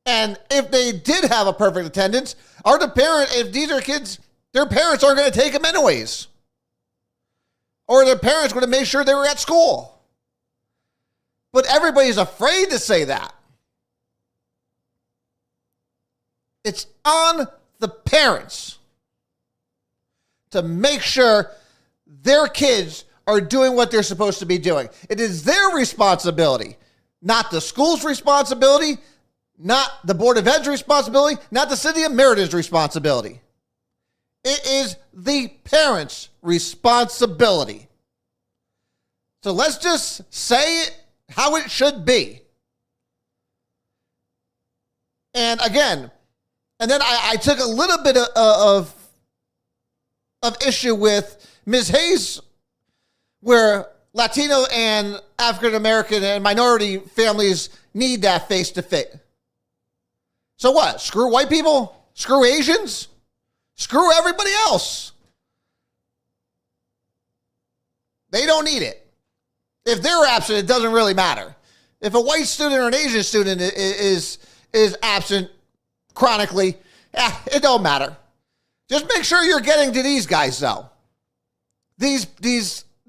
And if they did have a perfect attendance, if these are kids, their parents aren't going to take them anyways. Or their parents would have made sure they were at school. But everybody's afraid to say that. It's on the parents to make sure their kids are doing what they're supposed to be doing. It is their responsibility, not the school's responsibility, not the Board of Ed's responsibility, not the City of Meriden's responsibility. It is the parents' responsibility. So let's just say it how it should be. And again, and then I took a little bit of issue with Ms. Hayes, where Latino and African American and minority families need that face-to-face. So what? Screw white people? Screw Asians? Screw everybody else. They don't need it. If they're absent, it doesn't really matter. If a white student or an Asian student is absent chronically, it don't matter. Just make sure you're getting to these guys, though. These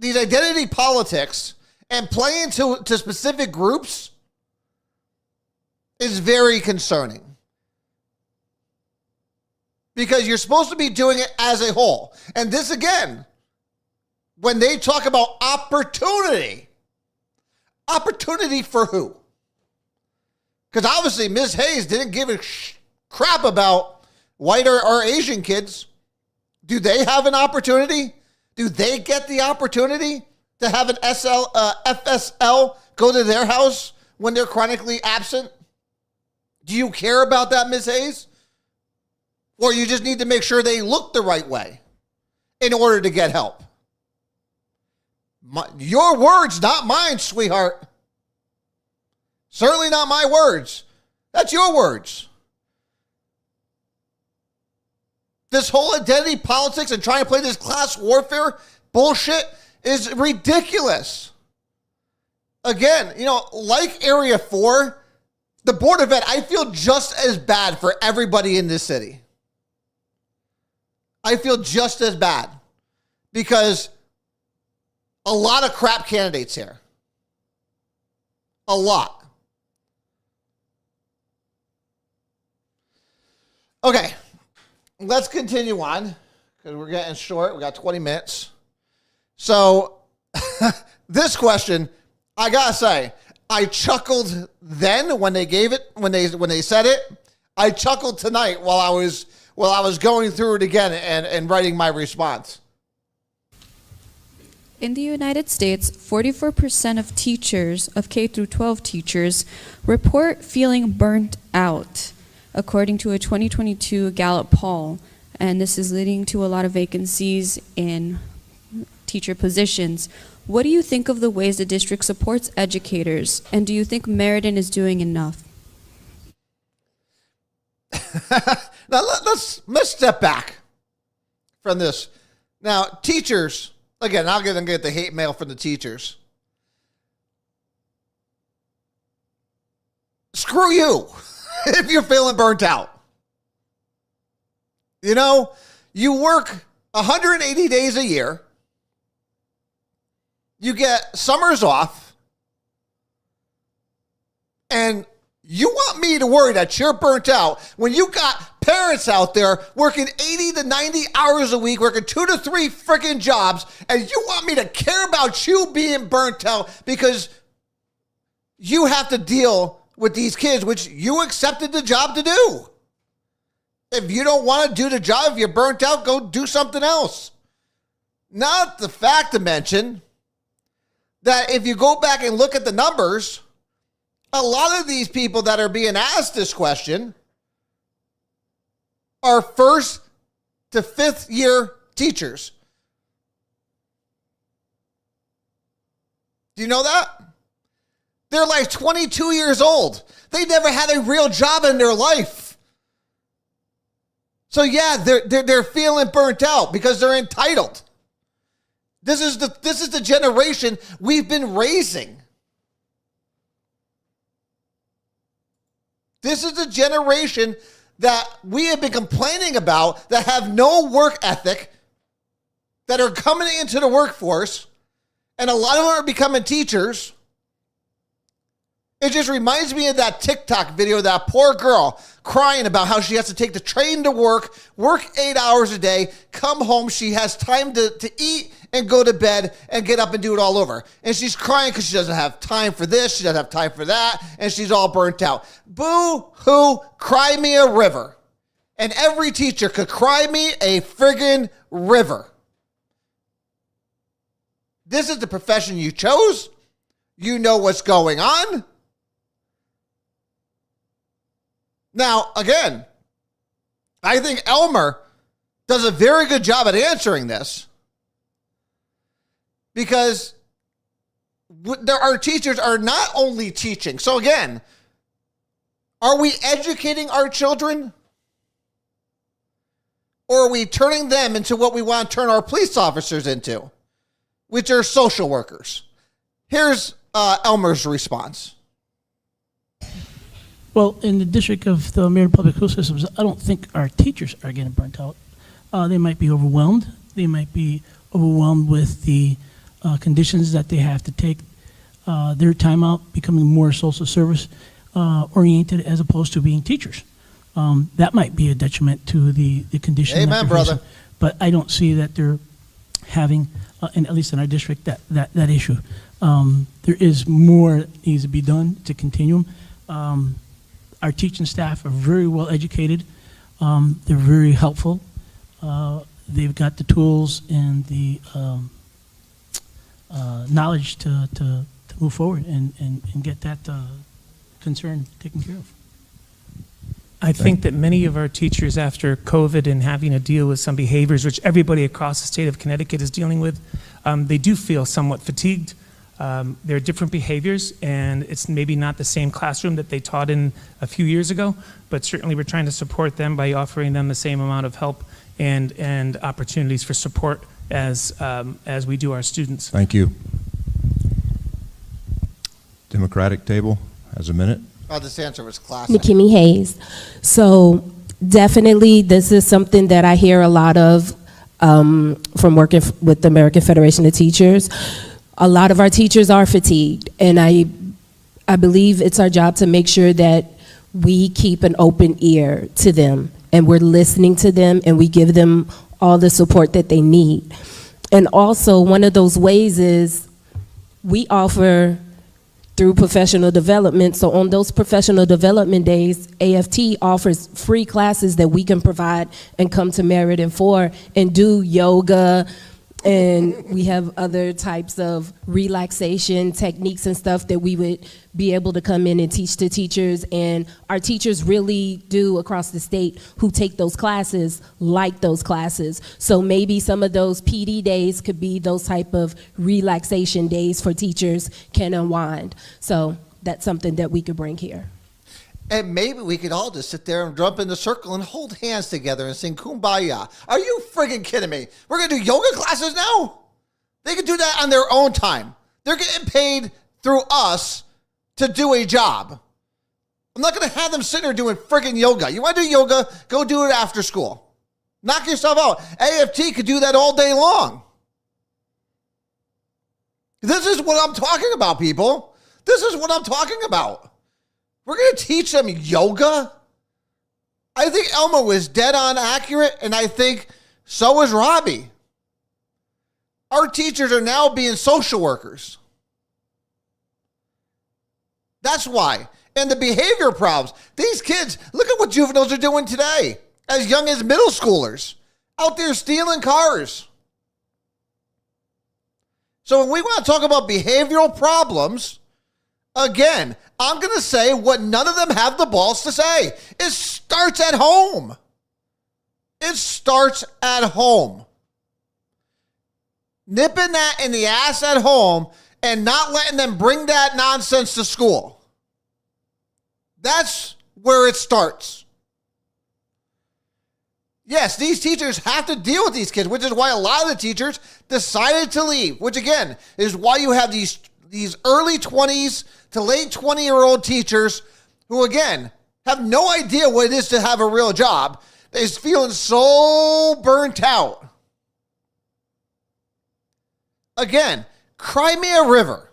identity politics and playing to specific groups is very concerning. Because you're supposed to be doing it as a whole. And this, again, when they talk about opportunity for who? Because obviously Ms. Hayes didn't give a crap about white or Asian kids. Do they have an opportunity? Do they get the opportunity to have an FSL go to their house when they're chronically absent? Do you care about that, Ms. Hayes? Or you just need to make sure they look the right way in order to get help? Your words, not mine, sweetheart. Certainly not my words. That's your words. This whole identity politics and trying to play this class warfare bullshit is ridiculous. Again, like Area 4, the Board of Ed, I feel just as bad for everybody in this city. I feel just as bad because a lot of crap candidates here. A lot. Okay, let's continue on because we're getting short. We got 20 minutes. So this question, I gotta say, I chuckled then when they gave it, when they said it. I chuckled tonight while I was going through it again and writing my response. In the United States, 44% of teachers, of K through 12 teachers, report feeling burnt out, according to a 2022 Gallup poll. And this is leading to a lot of vacancies in teacher positions. What do you think of the ways the district supports educators? And do you think Meriden is doing enough? Now, let's step back from this. Now, teachers, again, I'm going to get the hate mail from the teachers. Screw you if you're feeling burnt out. You know, you work 180 days a year. You get summers off. And you want me to worry that you're burnt out when you got parents out there working 80 to 90 hours a week, working 2 to 3 freaking jobs, and you want me to care about you being burnt out because you have to deal with these kids, which you accepted the job to do. If you don't want to do the job, if you're burnt out, go do something else. Not the fact to mention that if you go back and look at the numbers, a lot of these people that are being asked this question are 1st to 5th year teachers. Do you know that? They're like 22 years old. They never had a real job in their life. So yeah, they're feeling burnt out because they're entitled. This is the generation we've been raising. This is the generation that we have been complaining about that have no work ethic, that are coming into the workforce, and a lot of them are becoming teachers. It just reminds me of that TikTok video, that poor girl crying about how she has to take the train to work 8 hours a day, come home, she has time to eat and go to bed and get up and do it all over. And she's crying because she doesn't have time for this, she doesn't have time for that, and she's all burnt out. Boo-hoo, cry me a river. And every teacher could cry me a friggin' river. This is the profession you chose. You know what's going on. Now, again, I think Elmer does a very good job at answering this because our teachers are not only teaching. So again, are we educating our children? Or are we turning them into what we want to turn our police officers into, which are social workers? Here's Elmer's response. Well, in the district of the Meriden Public School Systems, I don't think our teachers are getting burnt out. They might be overwhelmed. They might be overwhelmed with the conditions that they have to take their time out, becoming more social service oriented as opposed to being teachers. That might be a detriment to the condition. Amen, brother. But I don't see that they're having, and at least in our district, that issue. There is more that needs to be done to continue. Our teaching staff are very well educated. They're very helpful. They've got the tools and the knowledge to move forward and get that concern taken care of. I think that many of our teachers, after COVID and having to deal with some behaviors, which everybody across the state of Connecticut is dealing with, they do feel somewhat fatigued. There are different behaviors, and it's maybe not the same classroom that they taught in a few years ago, but certainly we're trying to support them by offering them the same amount of help and opportunities for support as we do our students. Thank you. Democratic table has a minute. Oh, this answer was classic. McKimmie Hayes. So definitely this is something that I hear a lot of from working with the American Federation of Teachers. A lot of our teachers are fatigued, and I believe it's our job to make sure that we keep an open ear to them, and we're listening to them, and we give them all the support that they need. And also, one of those ways is we offer through professional development. So on those professional development days, AFT offers free classes that we can provide and come to Meriden for and do yoga, and we have other types of relaxation techniques and stuff that we would be able to come in and teach to teachers. And our teachers really do across the state who take those classes like those classes. So maybe some of those PD days could be those type of relaxation days for teachers can unwind. So that's something that we could bring here. And maybe we could all just sit there and jump in the circle and hold hands together and sing Kumbaya. Are you friggin' kidding me? We're going to do yoga classes now? They can do that on their own time. They're getting paid through us to do a job. I'm not going to have them sitting there doing friggin' yoga. You want to do yoga? Go do it after school. Knock yourself out. AFT could do that all day long. This is what I'm talking about, people. This is what I'm talking about. We're going to teach them yoga? I think Elma was dead on accurate, and I think so is Robbie. Our teachers are now being social workers. That's why. And the behavior problems. These kids, look at what juveniles are doing today, as young as middle schoolers, out there stealing cars. So when we want to talk about behavioral problems, again, I'm going to say what none of them have the balls to say. It starts at home. It starts at home. Nipping that in the ass at home and not letting them bring that nonsense to school. That's where it starts. Yes, these teachers have to deal with these kids, which is why a lot of the teachers decided to leave, which again is why you have these early 20s to late 20-year-old teachers who, again, have no idea what it is to have a real job. They're feeling so burnt out. Again, cry me a river.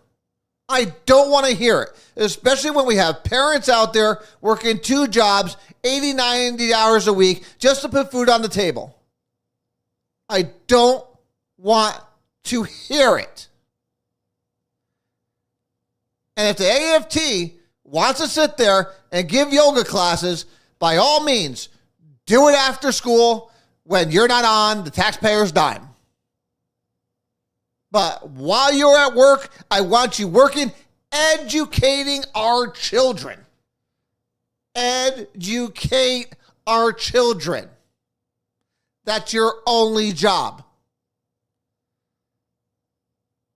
I don't want to hear it, especially when we have parents out there working 2 jobs, 80, 90 hours a week just to put food on the table. I don't want to hear it. And if the AFT wants to sit there and give yoga classes, by all means, do it after school when you're not on the taxpayer's dime. But while you're at work, I want you working, educating our children. Educate our children. That's your only job.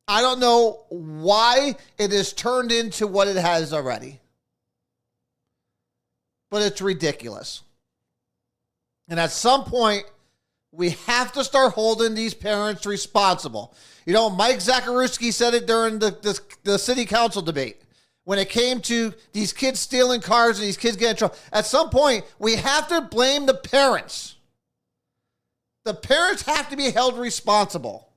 I don't know why it has turned into what it has already. But it's ridiculous. And at some point, we have to start holding these parents responsible. You know, Mike Zakaruski said it during the city council debate. When it came to these kids stealing cars and these kids getting in trouble. At some point, we have to blame the parents. The parents have to be held responsible.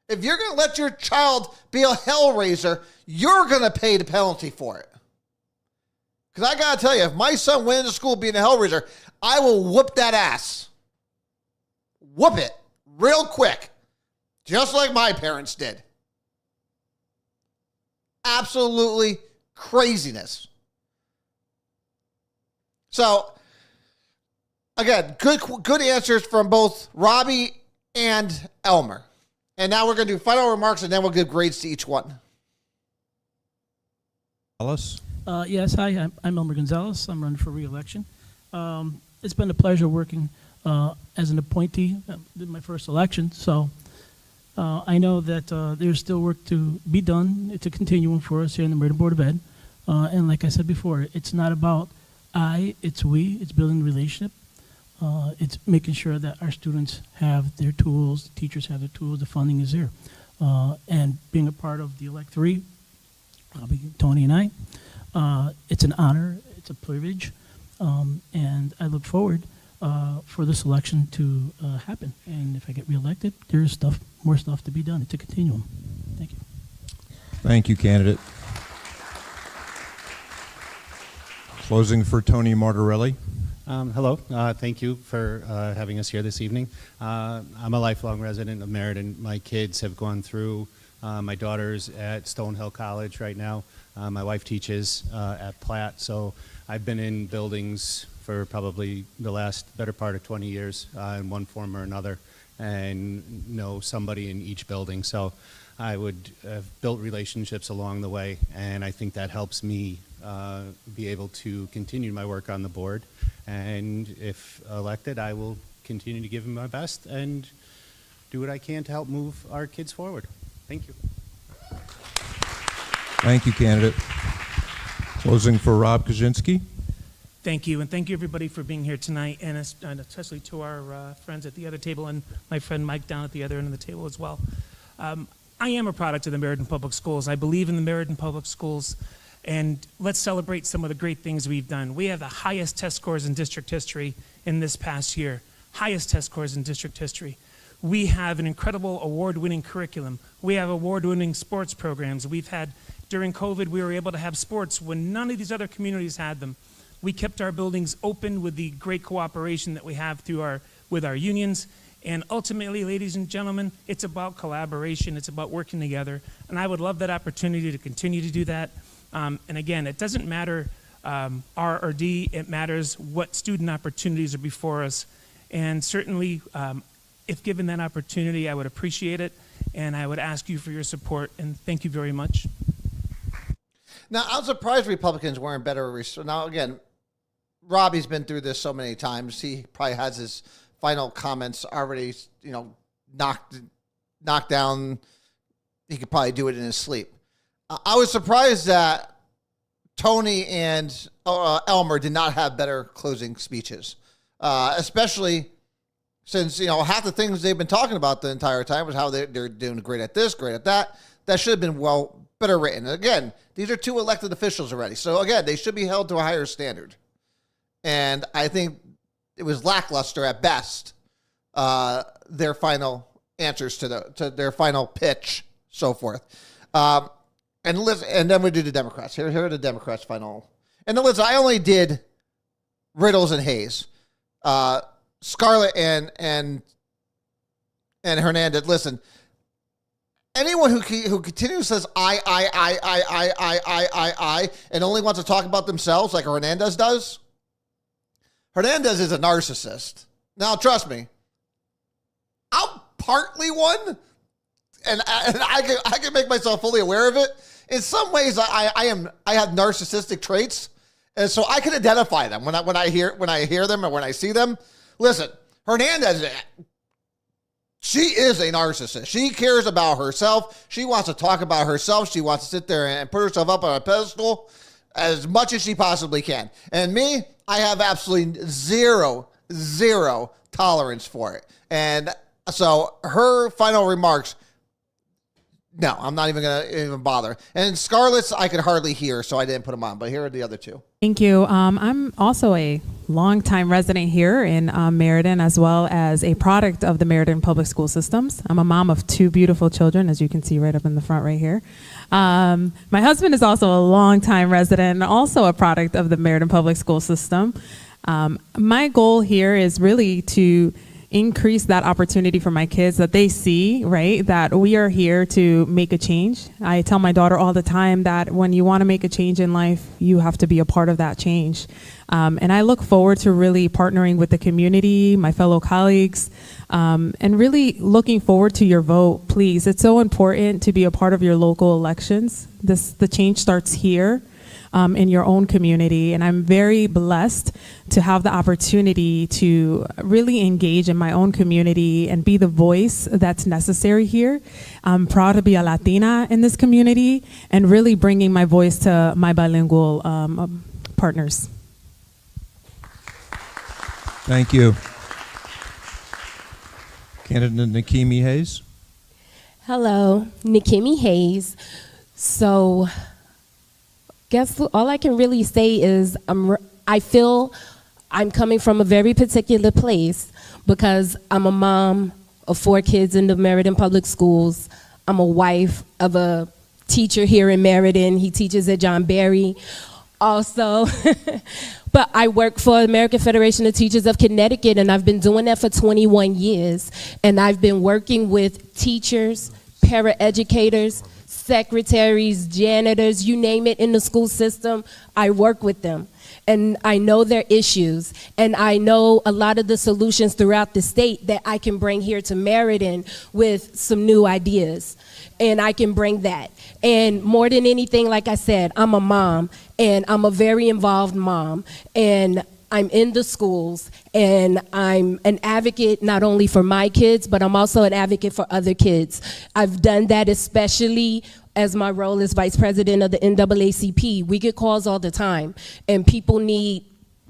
If you're going to let your child be a hellraiser, you're going to pay the penalty for it. Because I got to tell you, if my son went into school being a hellraiser, I will whoop that ass. Whoop it real quick. Just like my parents did. Absolutely craziness. So, again, good answers from both Robbie and Elmer. And now we're going to do final remarks, and then we'll give grades to each one. Alice? Yes, hi, I'm Elmer Gonzalez. I'm running for re-election. It's been a pleasure working as an appointee. I did my first election, so I know that there's still work to be done. It's a continuum for us here in the Meriden Board of Ed. And like I said before, it's not about I, it's we. It's building a relationship. It's making sure that our students have their tools, the teachers have their tools, the funding is there. And being a part of the Elect 3, Tony and I, it's an honor, it's a privilege, and I look forward for this election to happen. And if I get reelected, there's more stuff to be done. It's a continuum. Thank you. Thank you, candidate. Closing for Tony Martorelli. Hello. Thank you for having us here this evening. I'm a lifelong resident of Meriden. My kids have gone through My daughter's at Stonehill College right now. My wife teaches at Platt, so I've been in buildings for probably the last better part of 20 years in one form or another, and know somebody in each building. So I would have built relationships along the way, and I think that helps me be able to continue my work on the board. And if elected, I will continue to give them my best and do what I can to help move our kids forward. Thank you. Thank you, candidate. Closing for Rob Kaczynski. Thank you, and thank you everybody for being here tonight, and especially to our friends at the other table and my friend Mike down at the other end of the table as well. I am a product of the Meriden Public Schools. I believe in the Meriden Public Schools, and let's celebrate some of the great things we've done. We have the highest test scores in district history in this past year, highest test scores in district history. We have an incredible award-winning curriculum. We have award-winning sports programs. We've had, during COVID, we were able to have sports when none of these other communities had them. We kept our buildings open with the great cooperation that we have through with our unions. And ultimately, ladies and gentlemen, it's about collaboration. It's about working together. And I would love that opportunity to continue to do that. And again, it doesn't matter R or D. It matters what student opportunities are before us. And certainly, if given that opportunity, I would appreciate it. And I would ask you for your support. And thank you very much. Now, I'm surprised Republicans weren't better. Now, again, Robbie's been through this so many times. He probably has his final comments already, knocked down. He could probably do it in his sleep. I was surprised that Tony and Elmer did not have better closing speeches, especially since, half the things they've been talking about the entire time was how they're doing great at this, great at that. That should have been better written. Again, these are two elected officials already. So, again, they should be held to a higher standard. And I think it was lackluster at best, their final answers to their final pitch, so forth. And then we do the Democrats. Here are the Democrats' final. And then listen, I only did Riddles and Hayes. Scarlett and Hernandez. Listen, anyone who continues says I, and only wants to talk about themselves like Hernandez does. Hernandez is a narcissist. Now, trust me, I'm partly one, and I can make myself fully aware of it. In some ways, I have narcissistic traits, and so I can identify them when I hear them or when I see them. Listen, Hernandez, she is a narcissist. She cares about herself. She wants to talk about herself. She wants to sit there and put herself up on a pedestal as much as she possibly can. And me, I have absolutely zero tolerance for it. And so her final remarks, no, I'm not even going to bother. And Scarlett's, I could hardly hear, so I didn't put them on. But here are the other two. Thank you. I'm also a longtime resident here in Meriden, as well as a product of the Meriden Public School Systems. I'm a mom of two beautiful children, as you can see right up in the front right here. My husband is also a longtime resident and also a product of the Meriden Public School System. My goal here is really to increase that opportunity for my kids, that they see, right, that we are here to make a change. I tell my daughter all the time that when you want to make a change in life, you have to be a part of that change. And I look forward to really partnering with the community, my fellow colleagues, and really looking forward to your vote, please. It's so important to be a part of your local elections. The change starts here. In your own community. And I'm very blessed to have the opportunity to really engage in my own community and be the voice that's necessary here. I'm proud to be a Latina in this community and really bringing my voice to my bilingual partners. Thank you. Candidate Nikemi Hayes. Hello, Nikemi Hayes. So, all I can really say is I feel I'm coming from a very particular place because I'm a mom of 4 kids in the Meriden Public Schools. I'm a wife of a teacher here in Meriden. He teaches at John Berry also. But I work for the American Federation of Teachers of Connecticut, and I've been doing that for 21 years. And I've been working with teachers, paraeducators, secretaries, janitors, you name it in the school system, I work with them. And I know their issues, and I know a lot of the solutions throughout the state that I can bring here to Meriden with some new ideas. And I can bring that. And more than anything, like I said, I'm a mom, and I'm a very involved mom, and I'm in the schools, and I'm an advocate not only for my kids, but I'm also an advocate for other kids. I've done that especially as my role as vice president of the NAACP. We get calls all the time, and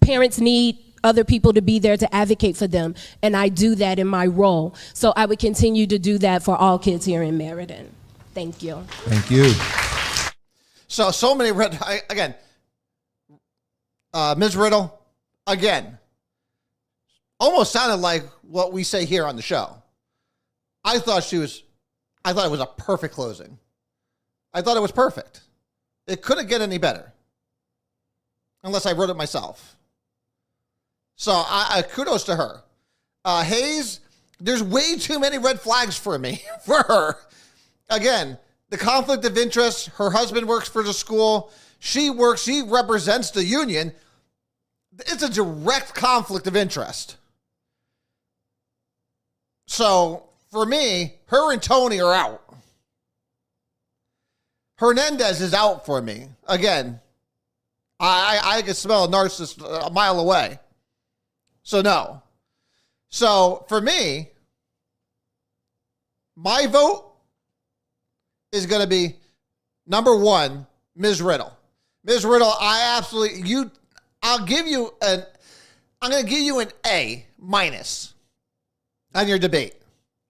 parents need other people to be there to advocate for them, and I do that in my role. So I would continue to do that for all kids here in Meriden. Thank you. Thank you. So many again. Ms. Riddle, again, almost sounded like what we say here on the show. I thought it was a perfect closing. I thought it was perfect. It couldn't get any better. Unless I wrote it myself. So I kudos to her. Hayes, there's way too many red flags for me, for her. Again, the conflict of interest, her husband works for the school, she represents the union. It's a direct conflict of interest. So, for me, her and Tony are out. Hernandez is out for me. Again, I can smell a narcissist a mile away. So, no. So, for me, my vote is going to be number one, Ms. Riddle. Ms. Riddle, I'm going to give you an A- on your debate.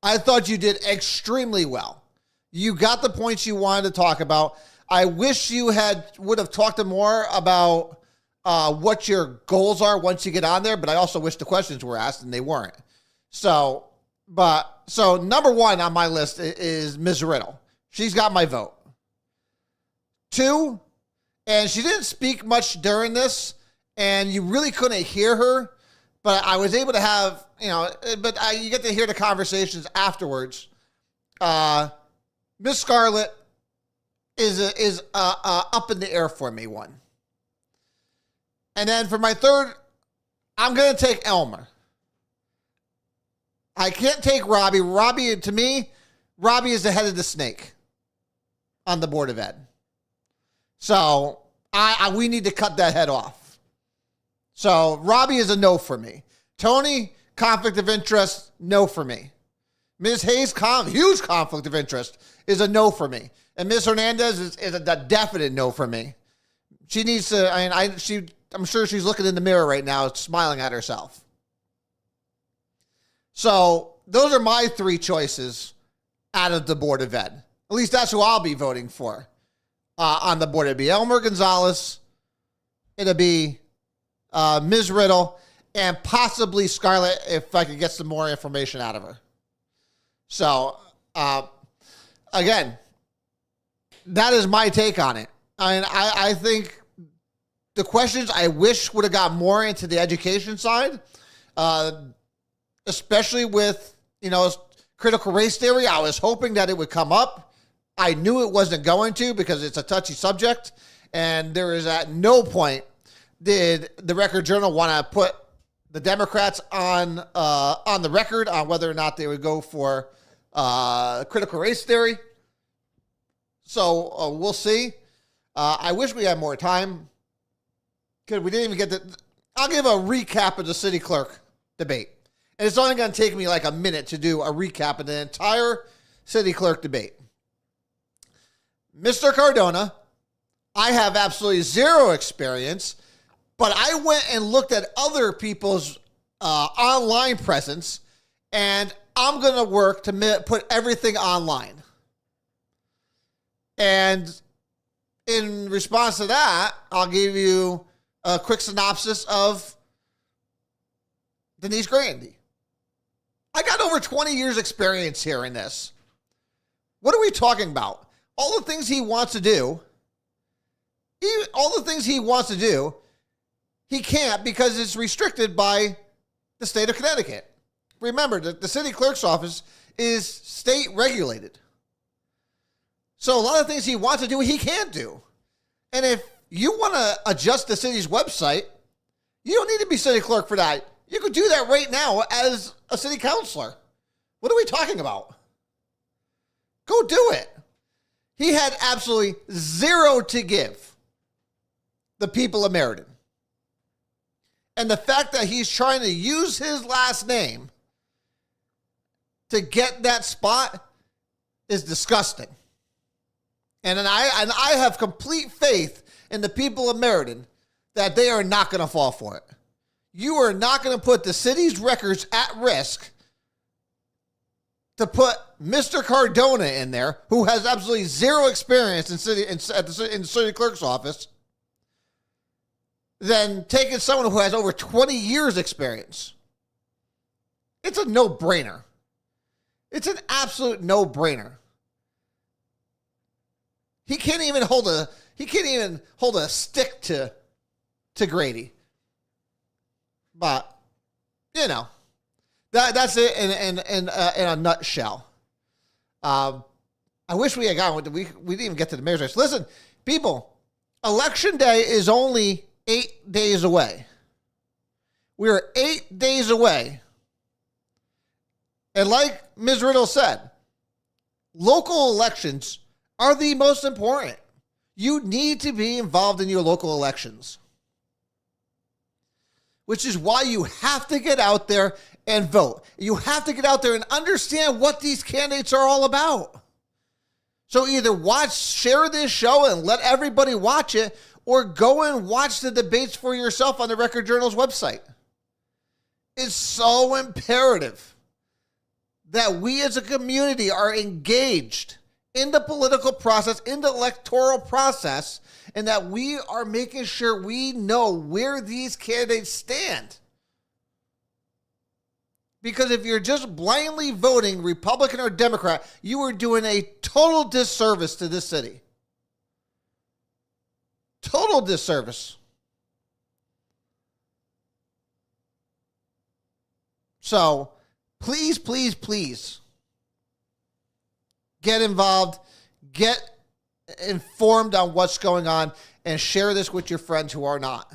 I thought you did extremely well. You got the points you wanted to talk about. I wish you would have talked more about what your goals are once you get on there, but I also wish the questions were asked and they weren't. So number one on my list is Ms. Riddle. She's got my vote. 2, and she didn't speak much during this, and you really couldn't hear her, but I was able to have, you get to hear the conversations afterwards. Miss Scarlett is up in the air for me, 1. And then for my third, I'm going to take Elmer. I can't take Robbie. Robbie, to me, Robbie is the head of the snake on the Board of Ed. So we need to cut that head off. So Robbie is a no for me. Tony, conflict of interest, no for me. Ms. Hayes, huge conflict of interest, is a no for me. And Ms. Hernandez is a definite no for me. She needs to, I'm sure she's looking in the mirror right now, smiling at herself. So those are my 3 choices out of the Board of Ed. At least that's who I'll be voting for on the board. It'd be Elmer Gonzalez. It'll be Ms. Riddle and possibly Scarlett if I could get some more information out of her. So, again, that is my take on it. I think the questions I wish would have got more into the education side, especially with, critical race theory. I was hoping that it would come up. I knew it wasn't going to because it's a touchy subject, and there is at no point did the Record Journal want to put the Democrats on the record on whether or not they would go for critical race theory. So we'll see. I wish we had more time because we didn't even get to. I'll give a recap of the city clerk debate, and it's only going to take me like a minute to do a recap of the entire city clerk debate. Mr. Cardona, I have absolutely 0 experience, but I went and looked at other people's online presence, and I'm going to work to put everything online. And in response to that, I'll give you a quick synopsis of Denise Grandy. I got over 20 years experience here in this. What are we talking about? All the things he wants to do, he can't because it's restricted by the state of Connecticut. Remember that the city clerk's office is state regulated. So a lot of things he wants to do, he can't do. And if you want to adjust the city's website, you don't need to be city clerk for that. You could do that right now as a city councilor. What are we talking about? Go do it. He had absolutely zero to give the people of Meriden. And the fact that he's trying to use his last name to get that spot is disgusting. And I have complete faith in the people of Meriden that they are not going to fall for it. You are not going to put the city's records at risk to put Mr. Cardona in there, who has absolutely zero experience in the city clerk's office, than taking someone who has over 20 years experience. It's a no-brainer. It's an absolute no-brainer. He can't even hold a stick to Grady. But you know, that's it in a nutshell. I wish we had gotten. We didn't even get to the mayor's race. Listen, people, election day is only 8 days away. We are 8 days away. And like Ms. Riddle said, local elections are the most important. You need to be involved in your local elections, which is why you have to get out there and vote. You have to get out there and understand what these candidates are all about. So either share this show and let everybody watch it, or go and watch the debates for yourself on the Record Journal's website. It's so imperative that we as a community are engaged in the political process, in the electoral process, and that we are making sure we know where these candidates stand. Because if you're just blindly voting Republican or Democrat, you are doing a total disservice to this city. Total disservice. So, please, please, please get involved, get informed on what's going on, and share this with your friends who are not.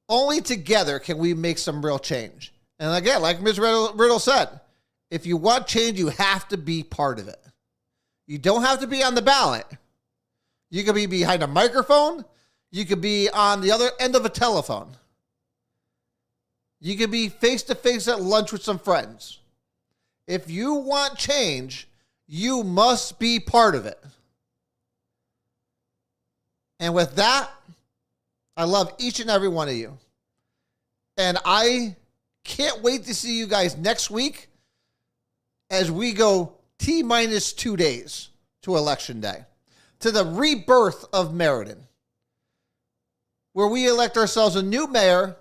Only together can we make some real change. And again, like Ms. Riddle said, if you want change, you have to be part of it. You don't have to be on the ballot. You could be behind a microphone. You could be on the other end of a telephone. You could be face-to-face at lunch with some friends. If you want change, you must be part of it. And with that, I love each and every one of you. And I can't wait to see you guys next week as we go T-minus 2 days to Election Day, to the rebirth of Meriden, where we elect ourselves a new mayor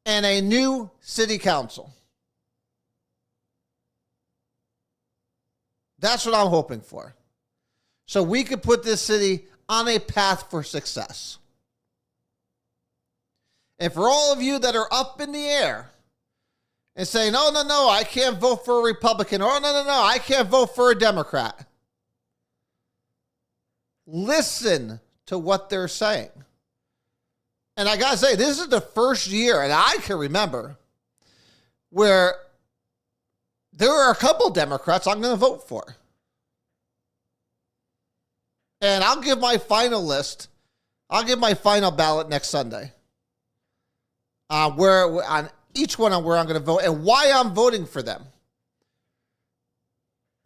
and a new city council. That's what I'm hoping for. So we could put this city on a path for success. And for all of you that are up in the air and saying, no, I can't vote for a Republican, or no, I can't vote for a Democrat, listen to what they're saying. And I gotta say, this is the first year, and I can remember, where there are a couple Democrats I'm going to vote for. And I'll give my final list. I'll give my final ballot next Sunday. Where on each one on where I'm going to vote and why I'm voting for them.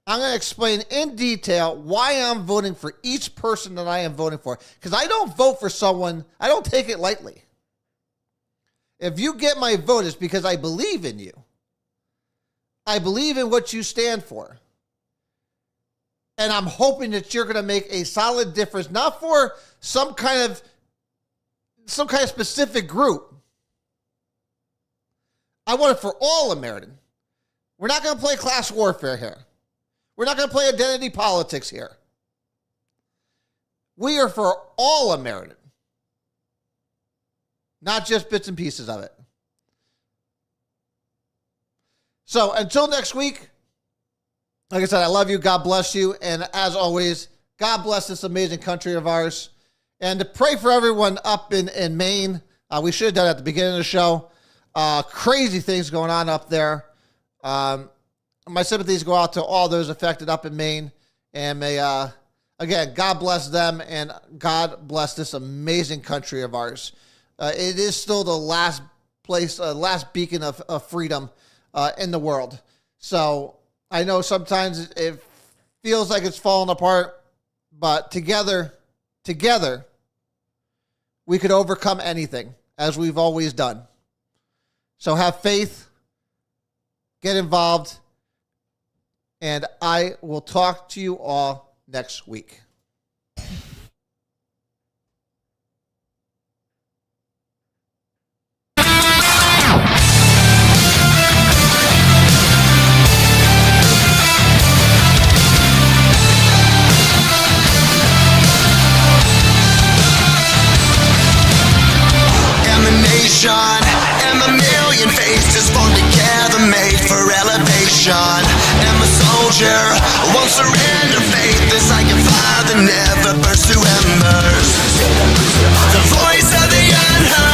I'm going to explain in detail why I'm voting for each person that I am voting for. Because I don't vote for someone, I don't take it lightly. If you get my vote, it's because I believe in you. I believe in what you stand for. And I'm hoping that you're going to make a solid difference, not for some kind of specific group. I want it for all of Meriden. We're not going to play class warfare here. We're not going to play identity politics here. We are for all of Meriden, not just bits and pieces of it. So until next week, Like I said, I love you. God bless you. And as always, God bless this amazing country of ours. And to pray for everyone up in Maine. We should have done it at the beginning of the show. Crazy things going on up there. My sympathies go out to all those affected up in Maine. And may, again, God bless them and God bless this amazing country of ours. It is still the last place, last beacon of freedom in the world. So I know sometimes it feels like it's falling apart, but together, we could overcome anything, as we've always done. So have faith, get involved, and I will talk to you all next week. And the million faces formed together, made for elevation. And the soldier won't surrender faith. It's like a fire that never burns to embers. The voice of the unheard.